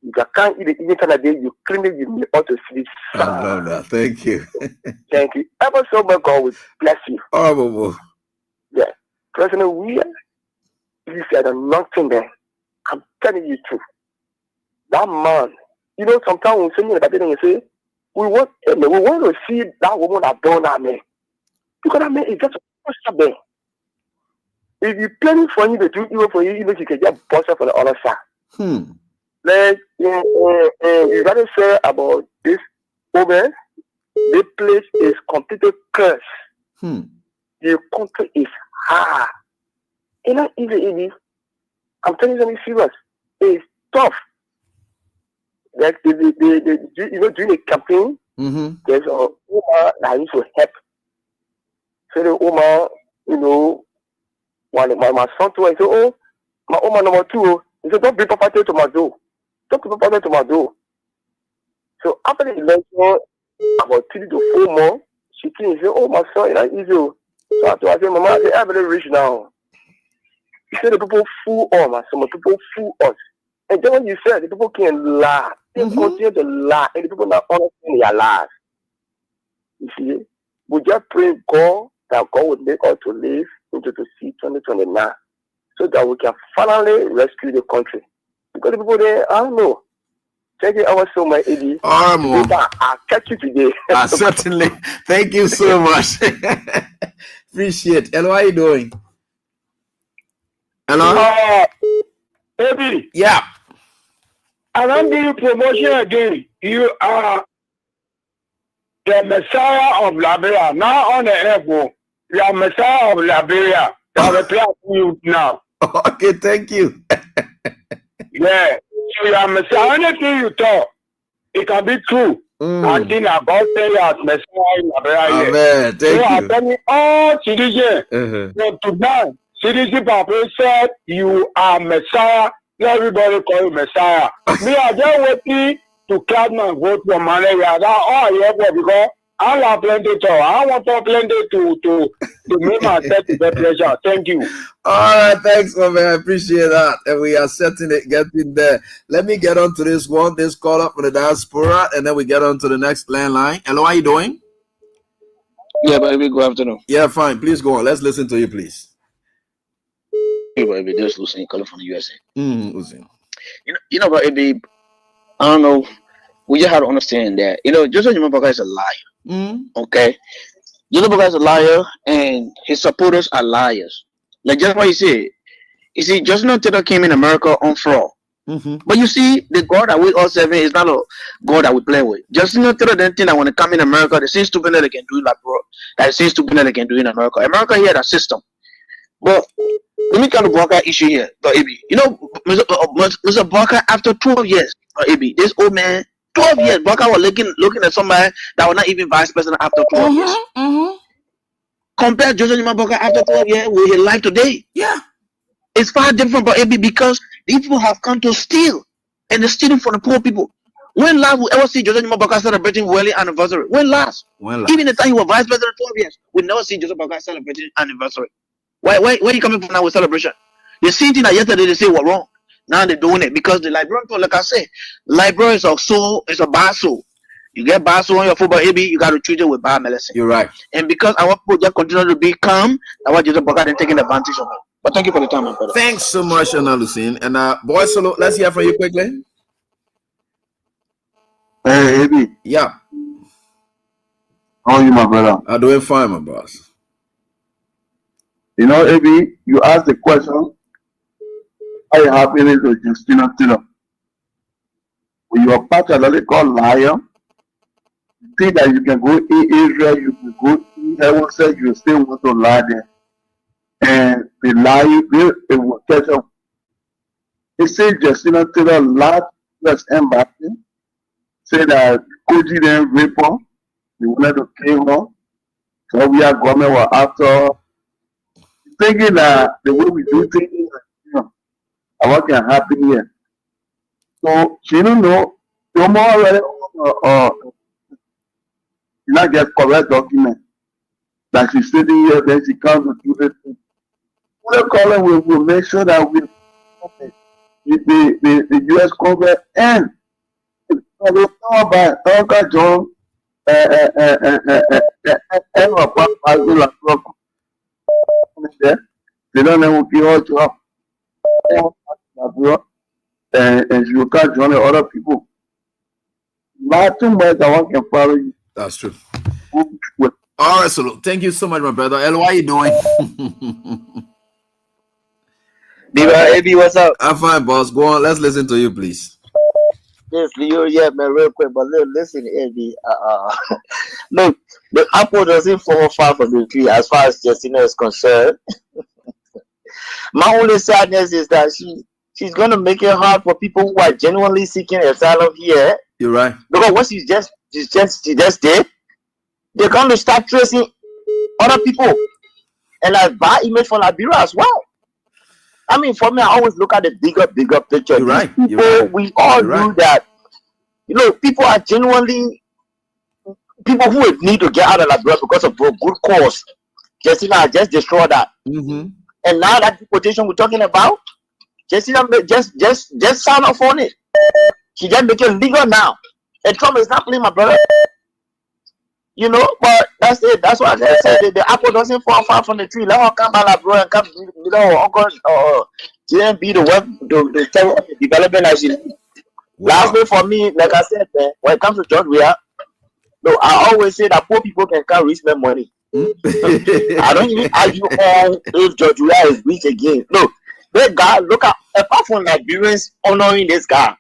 you can't eat it even kind of day, you clean it, you need to sleep. I love that. Thank you. Thank you. Ever so much, God will bless you. Oh, yeah. President, we He said nothing there. I'm telling you the truth. That man, you know, sometimes when somebody about it and say, we want to see that woman that done that man. Because that man is just a person there. If you're planning for him to do evil for you, even you can just bust up on the other side. Like you gotta say about this woman, this place is completely cursed. The country is hard. It's not easy. I'm telling you something serious. It's tough. Like you know, during the campaign, there's a woman that used to help. So the woman, you know, when my son told her, he said, "Oh, my woman number 2." He said, "Don't bring property to my door. Don't bring property to my door." So after the election, about 3 to 4 months, she came and said, "Oh, my son, it's not easy." So I told her, I said, "Mama, I said, I'm very rich now." He said, "The people fool us, my son. People fool us." And then when you said the people can lie, they continue to lie, and the people not understand their lies. You see, we just pray God that God would make us to live into the see 2029, so that we can finally rescue the country. Because the people there, I don't know. Thank you ever so much, Eddie. I'll catch you today. Certainly. Thank you so much. Appreciate it. Hello, how are you doing? Hello? Eddie. Yeah. I don't give you promotion again. You are the Messiah of Liberia. Now on the airport, you are Messiah of Liberia. I'll reply to you now. Okay, thank you. Yeah. So you are Messiah. Anything you talk, it can be true. And then about 10 years, Messiah in Liberia. Amen. Thank you. I tell you, all citizens, so tonight, citizen people said you are Messiah. Everybody call you Messiah. Me, I just waiting to cast my vote for malaria. That's all I hear for, because I have plenty to talk. I want to plenty to make myself to get pleasure. Thank you. All right, thanks, man. I appreciate that. And we are getting there. Let me get on to this call up for the diaspora, and then we get on to the next landline. Hello, how are you doing? Yeah, baby, good afternoon. Yeah, fine. Please go on. Let's listen to you, please. Hey, baby, this is Lucien calling from the USA. Lucien. You know, baby, I don't know. We just have to understand that, you know, Joseph Yumabaka is a liar. Okay? Joseph Yumabaka is a liar, and his supporters are liars. Like just what he said. You see, Justin Taylor came in America on fraud. But you see, the God that we all serving is not a God that we play with. Justin Taylor didn't think that when they come in America, the same stupid that they can do in Labrador, that the same stupid that they can do in America. America here, that system. But let me kind of Barker issue here, AB. You know, Mr. Barker, after 12 years, AB, this old man, 12 years, Barker was looking at somebody that was not even vice president after 12 years. Compare Joseph Nima Barker after 12 years with his life today. Yeah. It's far different, but AB, because these people have come to steal, and they're stealing from the poor people. When last we ever see Joseph Nima Barker celebrating wedding anniversary? When last? Even the time he was vice president 12 years, we never see Joseph Barker celebrating anniversary. Where are you coming from now with celebration? The same thing that yesterday they say was wrong. Now they're doing it because the Liberian people, like I said, Liberia is a soul, it's a bad soul. You get bad soul on your football, AB, you got to treat it with bad medicine. You're right. And because our people just continue to be calm, that's why Joseph Barker didn't taking advantage of it. But thank you for the time, my brother. Thanks so much, Anna Lucien. And boys, solo, let's hear from you quickly. Hey, AB. Yeah. How are you, my brother? I'm doing fine, my boss. You know, AB, you asked the question, how you happy with Justina Taylor? When you are particularly called liar, you think that you can go in Israel, you can go in heaven, say you still want to lie there. And the lie, they will catch up. He said Justina Taylor lied to US embassy, said that Koji didn't rape her, they wanted to kill her. So we are government were after thinking that the way we do things, you know, what can happen here. So she don't know. No more already, she not get correct document that she's sitting here. Then she comes to do the thing. We'll call her. We will make sure that we the U.S. Congress and the by John they don't know what job. and you can't join other people. Nothing much I want can follow you. That's true. All right, so thank you so much, my brother. El, what are you doing? AB, what's up? I'm fine, boss. Go on. Let's listen to you, please. Yes, Leo, yeah, man, real quick, but listen, AB. Look, the apple doesn't fall far from the tree as far as Justina is concerned. My only sadness is that she's gonna make it hard for people who are genuinely seeking asylum here. You're right. Because what she just did, they're going to start tracing other people and a bad image for Liberia as well. I mean, for me, I always look at the bigger picture. You're right. People, You're right. we all knew that, you know, people are genuinely people who would need to get out of Liberia because of a good cause. Justina just destroyed that. Mm-hmm. And now that deportation we're talking about, Justina just sign off on it. She just make it legal now. And Trump is not playing, my brother. You know, but that's it. That's what I said. The apple doesn't fall far from the tree. Let her come out, bro, and come, you know, Uncle be the work, the development as she need. Lastly, for me, like I said, man, when it comes to George, I always say that poor people can come reach their money. I don't even argue on if George Weah is rich again. No, that guy, look at, apart from Liberians honoring this guy,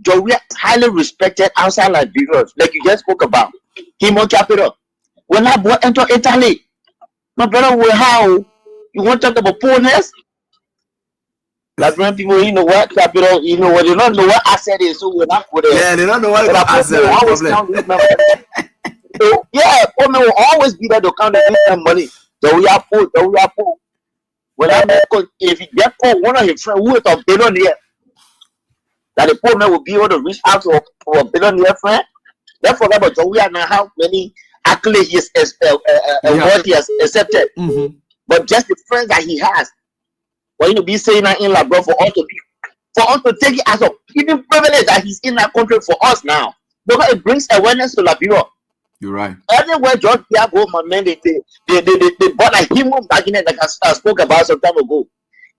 George Weah highly respected outside Liberia, like you just spoke about. Him on capital. When I bought into Italy, my brother, how you want to talk about poorness? Liberian people, you know what capital, you know what, they don't know what asset is, so we're not good at. Yeah, they don't know what asset is. So, yeah, poor man will always be there to count the money. So we are poor. When I met, if he get poor, one of his friends who is a billionaire, that the poor man will be able to reach out to a billionaire friend. Therefore, about we are now how many accolades he has accepted. Mm-hmm. But just the friends that he has, for him to be saying that in Liberia, for us to take it as a even privilege that he's in that country for us now, because it brings awareness to Liberia. You're right. Everywhere George Weah go, my man, they bought like him back in it, like I spoke about some time ago.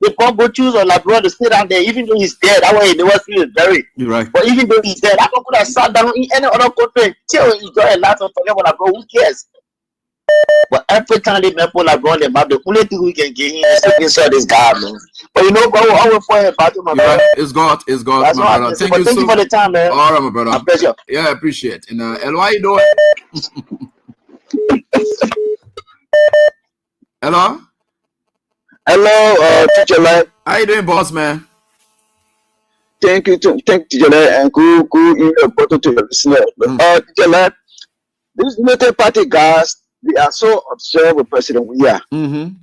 They can't go choose on Liberia to stay down there, even though he's dead. That way, they was still buried. You're right. But even though he's dead, I could have sat down in any other country and chill and enjoy a lot and forget about Liberia. Who cares? But every time they make Liberia, they map, the only thing we can get is to inside this guy, man. But you know, God will always for him back to my brother. It's God, that's my brother. Thank you for the time, man. All right, my brother. My pleasure. Yeah, I appreciate it. And El, how you doing? Hello? Hello, Teacher Light. How you doing, boss man? Thank you, Teacher Light, and cool important to your listener. Teacher Light, these United Party guys, they are so obsessed with President Weah. Mm-hmm.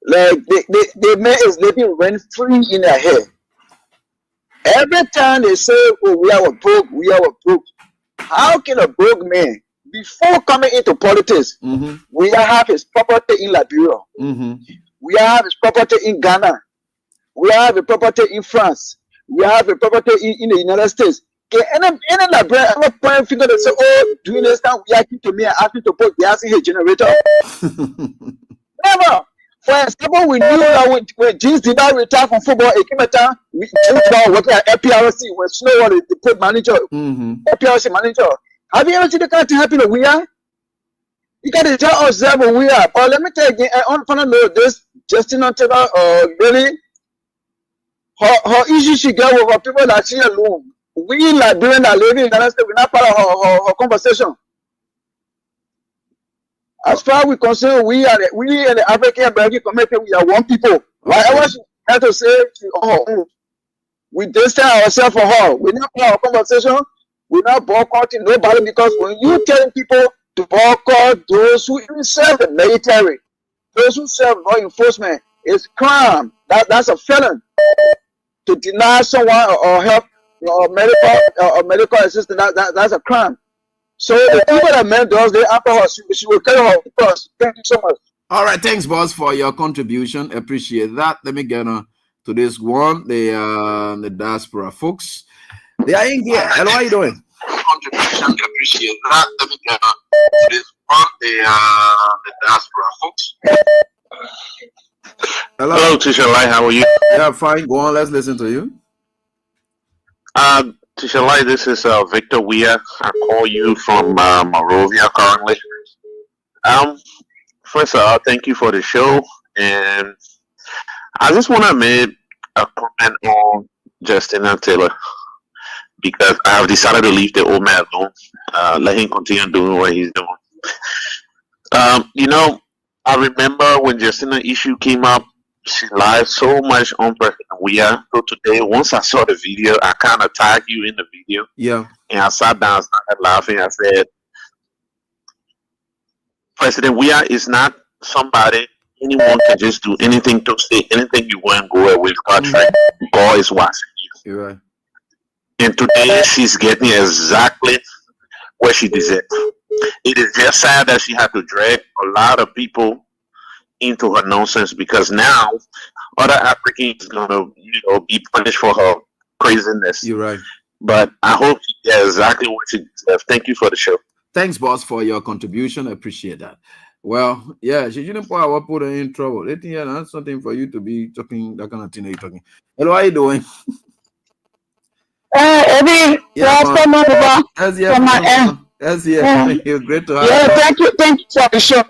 Like the man is living rent free in their head. Every time they say, "Oh, we are broke," how can a broke man, before coming into politics, we have his property in Liberia, we have his property in Ghana, we have a property in France, we have a property in the United States. Can any Liberian ever point finger and say, "Oh, doing this time we are to me and asking to put gas in his generator"? Never. For example, we knew that when James did not retire from football, it came a time we talked about working at FPRC when Snowball is the put manager, FPRC manager. Have you ever seen the kind of thing happen we are? You got to tell us that we are. But let me tell you again, I want to know this Justina Taylor, really, her issue she got with people that she alone. We Liberians that living in the United States, we're not part of her conversation. As far as we're concerned, we in the African American community, we are one people. Whatever she had to say to her, we distance ourselves from her. We're not part of conversation. We're not boycotting nobody, because when you telling people to boycott those who even serve the military, those who serve law enforcement, it's crime. That's a felon. To deny someone or help or medical assistance, that's a crime. So the people that man does, they after her, she will carry her cross. Thank you so much. All right, thanks, boss, for your contribution. Appreciate that. Let me get to this one. The diaspora folks. They are in here. Hello, how you doing? Contribution, appreciate that. Let me get to this one. The diaspora folks. Hello, Tisha Light. How are you? Yeah, fine. Go on. Let's listen to you. Tisha Light, this is Victor Weir. I call you from Monrovia currently. First of all, thank you for the show, and I just want to make a comment on Justina Taylor because I have decided to leave the old man alone. Let him continue doing what he's doing. I remember when Justina issue came up, she lied so much on President Weir. So today, once I saw the video, I kind of tagged you in the video. Yeah. And I sat down, started laughing. I said, President Weir is not somebody anyone can just do anything to say anything you want, go away with contract. God is watching you. You're right. And today she's getting exactly what she deserves. It is just sad that she had to drag a lot of people into her nonsense because now other Africans gonna be punished for her craziness. You're right. But I hope she gets exactly what she deserves. Thank you for the show. Thanks, boss, for your contribution. I appreciate that. Well, yeah, she didn't put her in trouble. That's something for you to be talking, that kind of thing you're talking. Hello, how are you doing? Eddie, Yes, thank you. Great to have you. Yeah, thank you for the show.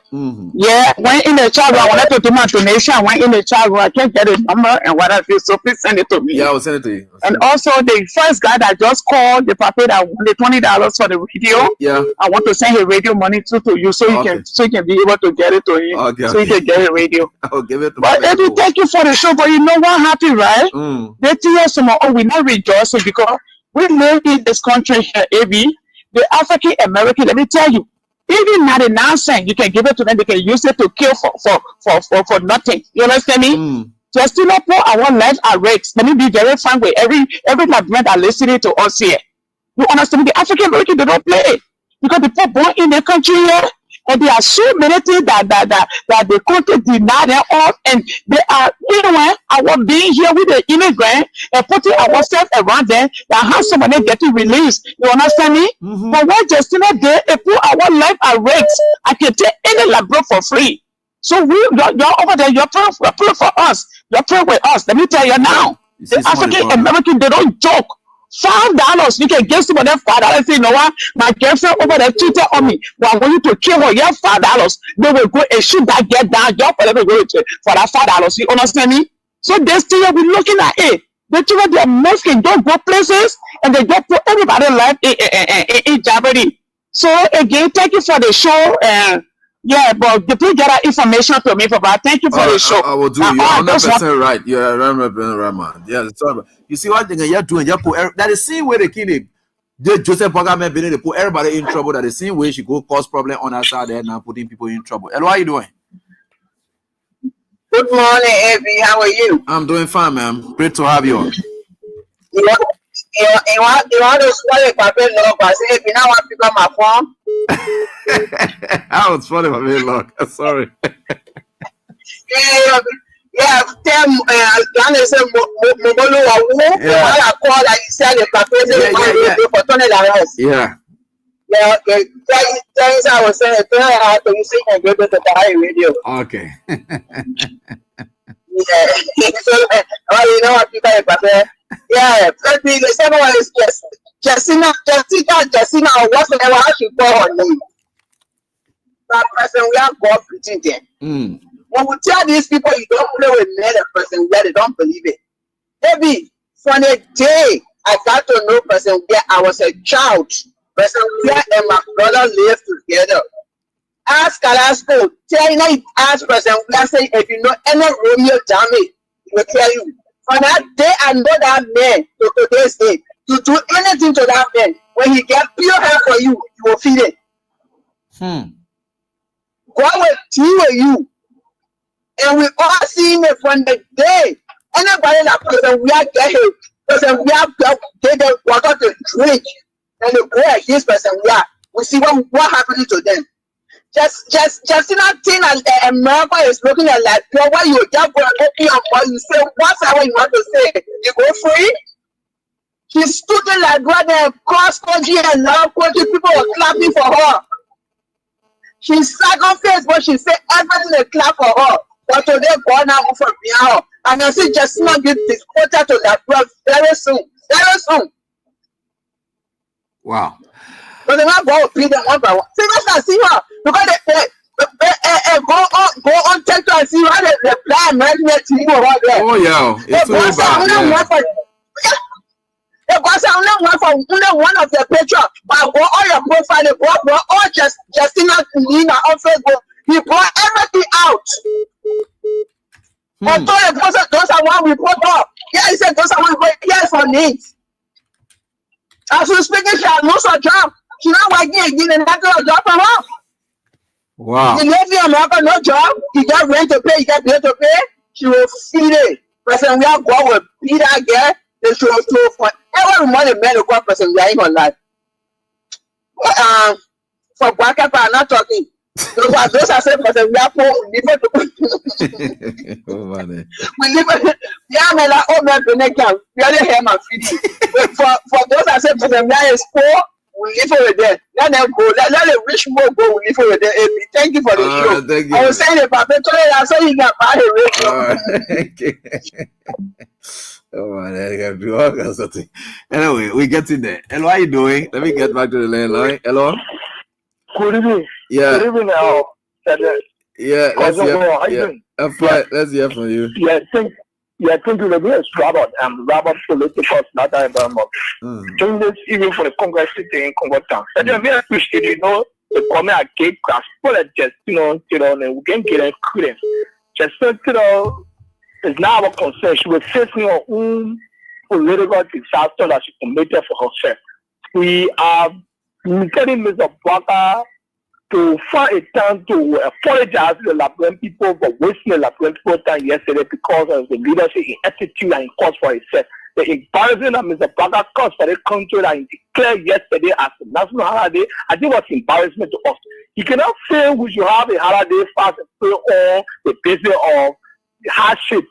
Yeah, when in the chat room, I wanted to do my donation. When in the chat room, I can't get a number and what I feel, so please send it to me. Yeah, I'll send it to you. And also, the first guy that just called the prophet that won the $20 for the radio. Yeah, I want to send his radio money to you so you can be able to get it to him. So you can get a radio. I'll give it to But Eddie, thank you for the show. But you know what happened, right? They tell us we're not rejoicing because we live in this country here, AB. The African American, let me tell you, even 99 cents, you can give it to them. They can use it to kill for nothing. You understand me? Just to not put our lives at risk. Let me be very frank with every Liberian that listening to us here. You understand me? The African American, they don't play it because the people born in the country here, and there are so many things that the country deny them all, and they are, our being here with the immigrant and putting ourselves around them that have somebody getting released. You understand me? But when Justina did, they put our life at risk. I can take any Libro for free. So you're over there, you're praying for us. You're praying with us. Let me tell you now, the African American, they don't joke. $5, you can give somebody $5. Say, you know what? My girlfriend over there cheated on me. But I want you to kill her. Yeah, $5. They will go and shoot that get down. Y'all forever go for that $5. You understand me? So they still be looking at it. The children, they're Muslim, don't go places, and they don't put everybody's life in jeopardy. So again, thank you for the show. Yeah, but please get that information to me, Papa. Thank you for the show. I will do. You're 100% right. You're 100% right, man. Yeah, sorry. You see what thing you're doing? You put that is the same way they kill him. Joseph Bogame been they put everybody in trouble. That the same way she go cause problem on her side there now, putting people in trouble. Hello, how are you doing? Good morning, Evie. How are you? I'm doing fine, man. Great to have you on. You want to spoil a paper log, but say if you now want to pick up my phone. I was funny for me, look. Sorry. Yeah, tell Ghana say Mogolo or who I call like you said the paper for $20. Yeah. Yeah, okay. Things I was saying, tell her how to you see and give it to the radio. Okay. Yeah. So, you know what people are yeah, the second one is Jessina, or whatever how she call her name. That person, we have God preaching them. When we tell these people you don't play with another person where they don't believe it. Maybe from the day I got to know person where I was a child, person where and my brother lived together. Ask Alaska, ask person where say if you know any Romeo damage, he will tell you. From that day, I know that man to today's day. To do anything to that man, when he get pure hair for you, you will feel it. God will deal with you. And we all seen it from the day. Anybody that person we are getting, person we are they walk out to drink, and they go against person we see what happening to them. Just not thing America is looking at like pure. Why you just go and open your mouth, you say whatever you want to say, you go free. She stood there like right there cross country and now country, people were clapping for her. She sat on Facebook, she said everything they clap for her. But today, God now for me out. And I see just not get this quarter to that very soon. Very soon. Wow. But they're not going to be the one by one. See, let's not see her. Because they go on TikTok and see how they plan management team over there. Oh, yeah. It's so bad. It was only one of the picture, but go all your profile, they go all Justina Nina on Facebook. He brought everything out. I told him those are one we put up. Yeah, he said those are one we put here for needs. As we speaking, she lose her job. She not working again and not a job for her. Wow. The lady in America, no job. You got rent to pay, you got bill to pay. She will feed it. Person, we are going with Peter again. They should have for every money man who got person, we are in life. For black people, I'm not talking. Those are saying person, we are poor. We live it. Yeah, man, like old man, we are the hair man feeding. For those that say person, we are poor. We live over there. Let them go. Let the rich people go. We live over there. Thank you for the show. Thank you. I was saying about it, so you can buy a radio. Oh man, I can do all kinds of things. Anyway, we get in there. Hello, how you doing? Let me get back to the landline. Hello. Good evening. Yeah. Good evening. Yeah. Let's hear. Yeah. I'm fine. Let's hear from you. Yeah. Thank you. Let me ask Robert. Robert Political, not environment. During this even for the Congress sitting in Congo town. Let me appreciate the comment I gave class. But just and we can get a credence. Just it's now our concern. She was facing her own political disaster that she committed for herself. We are getting Mr. Baka to find a time to apologize to the Labrador people for wasting the Labrador people time yesterday because of the leadership attitude and cause for itself. The embarrassment that Mr. Baka caused for the country that he declared yesterday as a national holiday, I think was embarrassment to us. You cannot say we should have a holiday fast and pray on the basis of hardship.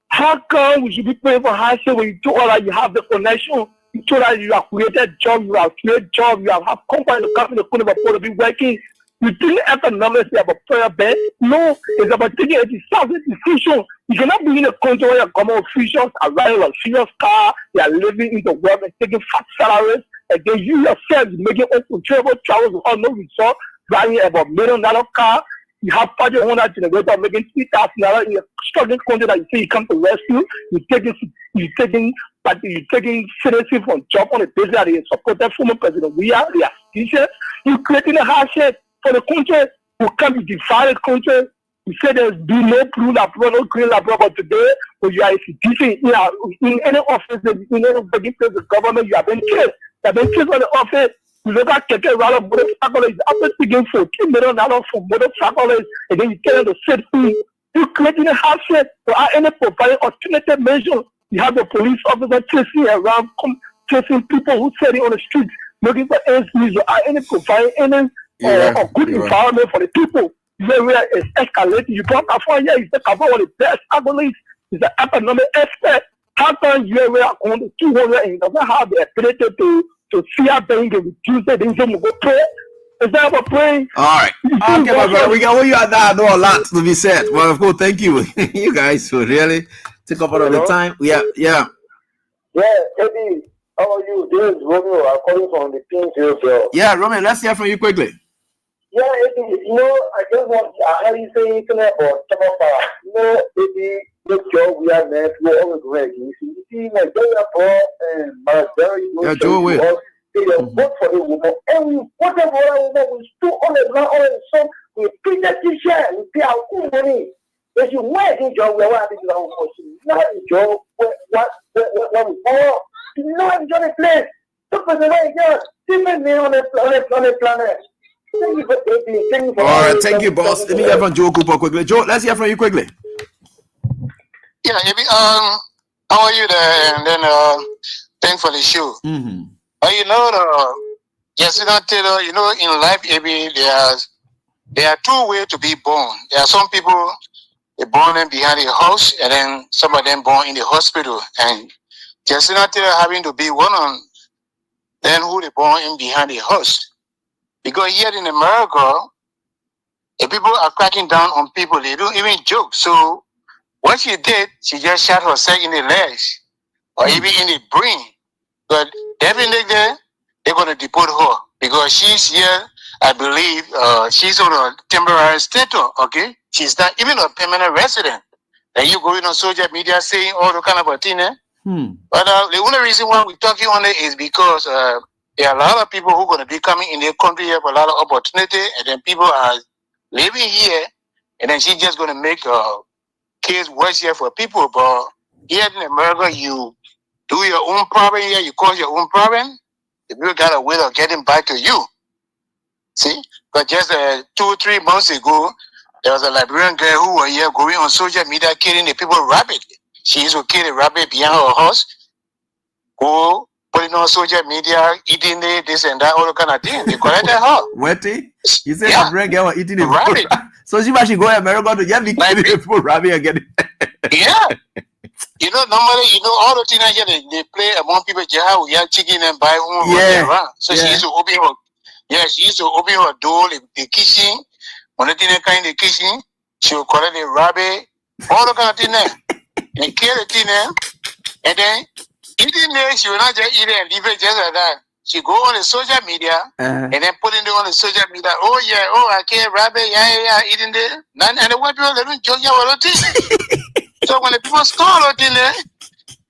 How come we should be praying for hardship when you told us that you have the connection? You told us you have created job, you have created job, you have company to come in the country afford to be working. You think economically about prayer bed? No, it's about taking a decisive decision. You cannot be in a country where your government officials are riding a serious car, they are living in the world and taking fat salaries, and then you yourself making uncontrollable travels with all no result, driving about $1 million car. You have project owner generator making $3,000 in a struggling country that you say you come to rescue. You're taking citizens from job on the basis that they supported former president. We are teachers. You're creating a hardship for the country. You can't be divided country. You say there's be no blue labor, no green labor, but today when you are a citizen in any office, in any place of government, you have been killed. You have been killed on the office. You look at Keke Rala motorcycles, after speaking for $2 million for motorcycles, and then you tell them to sit free. You're creating a hardship for any providing alternative measures. You have the police officer chasing around, chasing people who sitting on the streets, looking for ends meet, or any providing any good environment for the people. Where it's escalating. You brought a fire here, you said one of the best agonists is the economic expert. How come you are on the 200 and doesn't have the ability to see how they can reduce it? Then you go pray. Is that about praying? All right. Okay, my brother. We got where you are now. I know a lot to be said. Well, of course, thank you. You guys who really took up a lot of the time. Yeah. Yeah, Eddie, how are you? This is Romeo. I'm calling from the Pink Hill. Yeah, Romeo, let's hear from you quickly. Yeah, Eddie, I just want to hear you saying something about Tamapa. Eddie, look, Joe, we are met. We're always ready. You see, my brother, and my very Joe, wait. They vote for the woman, and we voted for a woman. We stood on the ground, on the sun. We pay the t-shirt, we pay our own money. If you wear the job, we're going to do our own. Not the job, what we follow. You know, enjoy the place. Look for the way, yeah. Different me on the planet. All right, thank you, boss. Let me hear from Joe Cooper quickly. Joe, let's hear from you quickly. Yeah, how are you there? And then thanks for the show. Mm-hmm. Jessica Taylor, in life, there are two ways to be born. There are some people they born in behind a house, and then some of them born in the hospital. And Jessica Taylor having to be one of them who they born in behind a house. Because here in America, If people are cracking down on people, they don't even joke. So what she did, she just shot herself in the legs or even in the brain. But definitely they're going to deport her because she's here, I believe, she's on a temporary status, okay? She's not even a permanent resident. And you going on social media saying all the kind of thing, But the only reason why we're talking on it is because there are a lot of people who are going to be coming in their country, have a lot of opportunity, and then people are living here, and then she's just going to make a case worse here for people. But here in America, you do your own problem here, you cause your own problem, the people got a way of getting back to you. See? But just 2-3 months ago, there was a Liberian girl who was here going on social media killing the people rabbit. She used to kill the rabbit behind her house, go putting on social media, eating it, this and that, all the kind of thing. They collected her. What? You said Liberian girl was eating the rabbit. So she must go to America to get the people rabbit again. Yeah. You know, normally, all the things here, they play among people, we have chicken and buy one around. So she used to open her door, the kitchen. When the thing kind in the kitchen, she would collect the rabbit, all the kind of thing there, and kill the thing there. And then, eating there, she will not just eat it and leave it just like that. She go on the social media, and then put it on the social media. Oh, yeah, I kill rabbit, eating there. And the white people, they don't judge you all the thing. So when the people score out in there,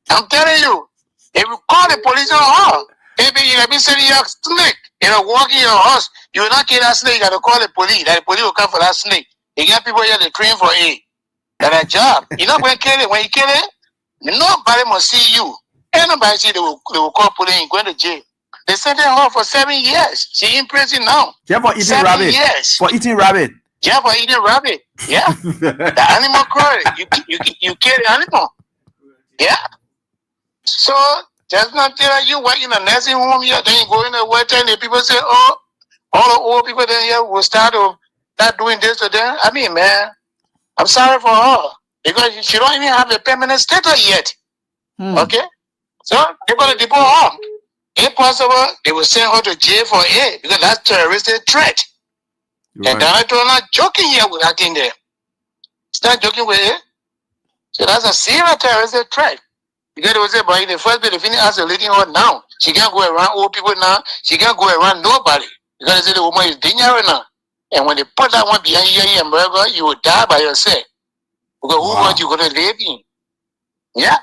I'm telling you, if you call the police on her, maybe you have been sending your snake, walking your house, you will not kill that snake, you got to call the police. That the police will come for that snake. You get people here to train for it. That's a job. You're not going to kill it. When you kill it, nobody must see you. And nobody see they will call police and go to jail. They sent her for 7 years. She in prison now. Yeah, for eating 7 rabbit. years. For eating rabbit. Yeah, for eating rabbit. Yeah. The animal cruelty. You kill the animal. Yeah. So just not tell you work in a nursing home here, then you go in the water and the people say, oh, all the old people then here will start doing this to them. I mean, man, I'm sorry for her. Because she don't even have a permanent status yet. Okay? So they're gonna deport her. If possible, they will send her to jail for it because that's terroristic threat. Right. And Donald Trump not joking here with that thing there. He's not joking with it. So that's a serious terroristic threat. Because they will say, but in the first place, they finish isolating her now. She can't go around old people now. She can't go around nobody. Because they say the woman is dangerous now. And when they put that one behind you in America, you will die by yourself. Because who want you going to live in? Yeah.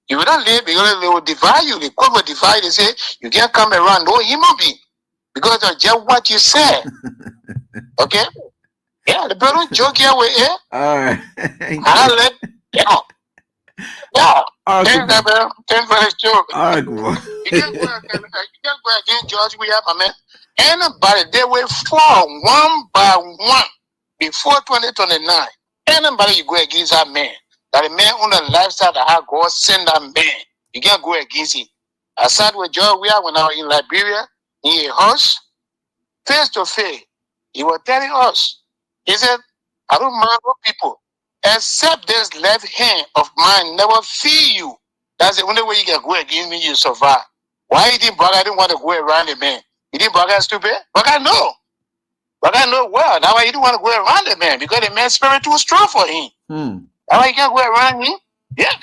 You will not live because they will divide you. The court will divide. They say, you can't come around no human being. Because of just what you said. Okay? Yeah, the people don't joke here with it. All right. Yeah. Thanks for the joke. All right, bro. You can't go against George Williams, my man. Anybody, they will fall one by one before 2029. Anybody you go against that man, that a man on the lifestyle that how God send that man, you can't go against him. I sat with George Williams when I was in Liberia, in a house, face to face. He was telling us, he said, I don't mind what people, except this left hand of mine never feel you. That's the only way you can go against me, you survive. Why you think Baga didn't want to go around the man? You think Baga is stupid? Baga know. Baga know well. That's why he didn't want to go around the man, because the man's spirit too strong for him. That's why you can't go around him. Yeah.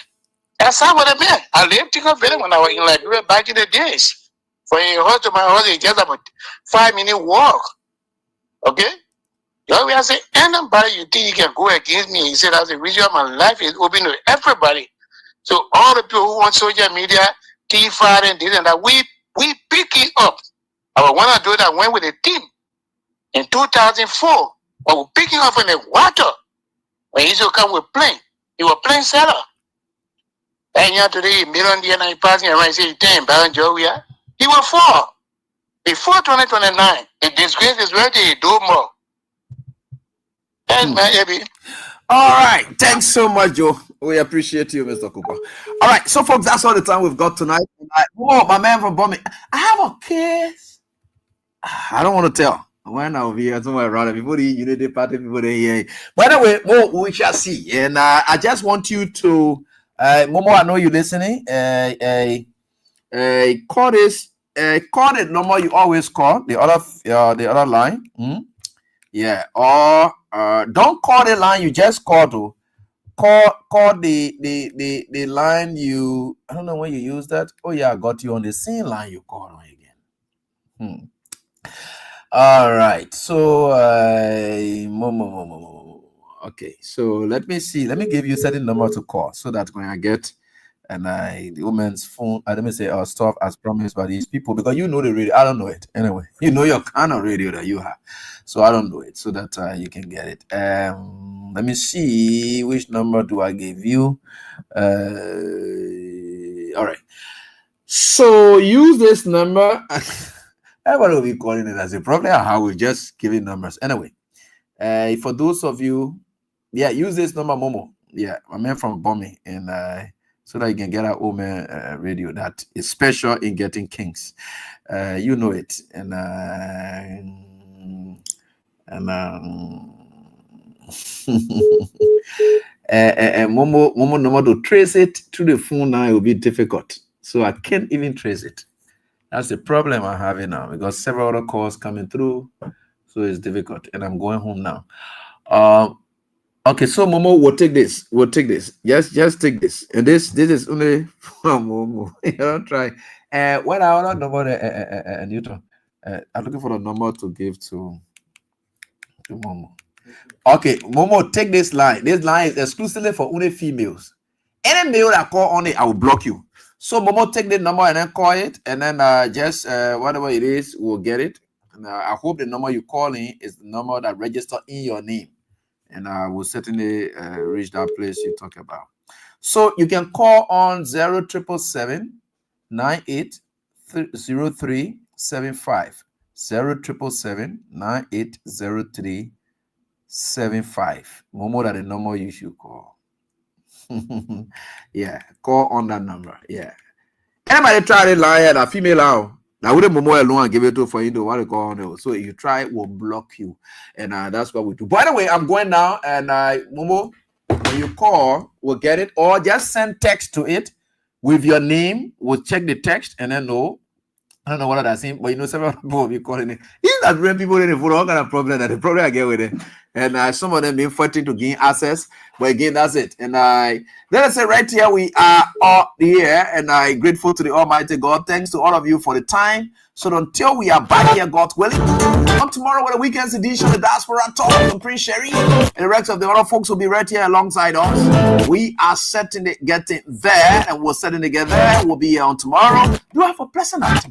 That's how what the man. I lived in a village when I was in Liberia back in the days. For a house to my house, it's just about 5-minute walk. Okay? You always say, anybody you think you can go against me, he said, as a reason my life is open to everybody. So all the people who want social media, T5 and this and that, we pick it up. I want to do that. I went with a team in 2004. But we picking up in the water. When he used to come with plane, he was plane seller. And yeah, today, million and passing around, he said, 10 barrel job here. He will fall. Before 2029, the disgrace is ready to do more. Thanks, man, Abby. All right. Thanks so much, Joe. We appreciate you, Mr. Cooper. All right. So, folks, that's all the time we've got tonight. Oh, my man from Bombay. I have a case. I don't want to tell. When I'll be here somewhere around before the Unity Party, people here. But anyway, we shall see. And I just want you to, Momo, I know you're listening. Call this. Call the number you always call, the other line. Yeah, or don't call the line you just called to. Call the line you. I don't know when you use that. Oh yeah, I got you on the same line you called on again. All right. So okay. So let me see. Let me give you a certain number to call so that when I get the woman's phone, let me say stuff as promised by these people, because you know the radio. I don't know it anyway. You know your kind of radio that you have, so I don't know it, so that you can get it. Let me see, which number do I give you? All right. So use this number. Everybody will be calling it as a problem. How we just giving numbers anyway. For those of you, use this number, Momo. Yeah, I mean from Bommy, and so that you can get our own radio that is special in getting kings. You know it, and Momo number to trace it through the phone now, it will be difficult. So I can't even trace it. That's the problem I'm having now, because several other calls coming through, so it's difficult. And I'm going home now. Okay, so Momo, we'll take this. Just take this. And this is only for Momo. You don't try. What our number, Newton? I'm looking for the number to give to Momo. Okay, Momo, take this line. This line is exclusively for only females. Any male that call on it, I will block you. So Momo, take the number and then call it, and then just whatever it is, we'll get it. And I hope the number you call in is the number that registered in your name, and I will certainly reach that place you talk about. So you can call on 0777 980375. 0777 980375. Momo, that the number you should call. Yeah, call on that number. Yeah. Anybody try to lie at a female out? Now wouldn't Momo alone and give it to for you to what they call on it. So if you try, it will block you. And that's what we do. By the way, I'm going now, and Momo, when you call, we'll get it, or just send text to it with your name. We'll check the text and then know. I don't know what that's saying, but you know, several people will be calling it. These are great people in the phone, all kind of problem that the problem I get with it. And some of them being fighting to gain access, but again, that's it. And let us say right here, we are all here, and I'm grateful to the Almighty God. Thanks to all of you for the time. So until we are back here, God willing, come tomorrow with a weekend's edition of the Diaspora Talk from Prince Sherry, and the rest of the other folks will be right here alongside us. We are getting there, and we're setting together. We'll be here on tomorrow. Do have a pleasant night. Bye.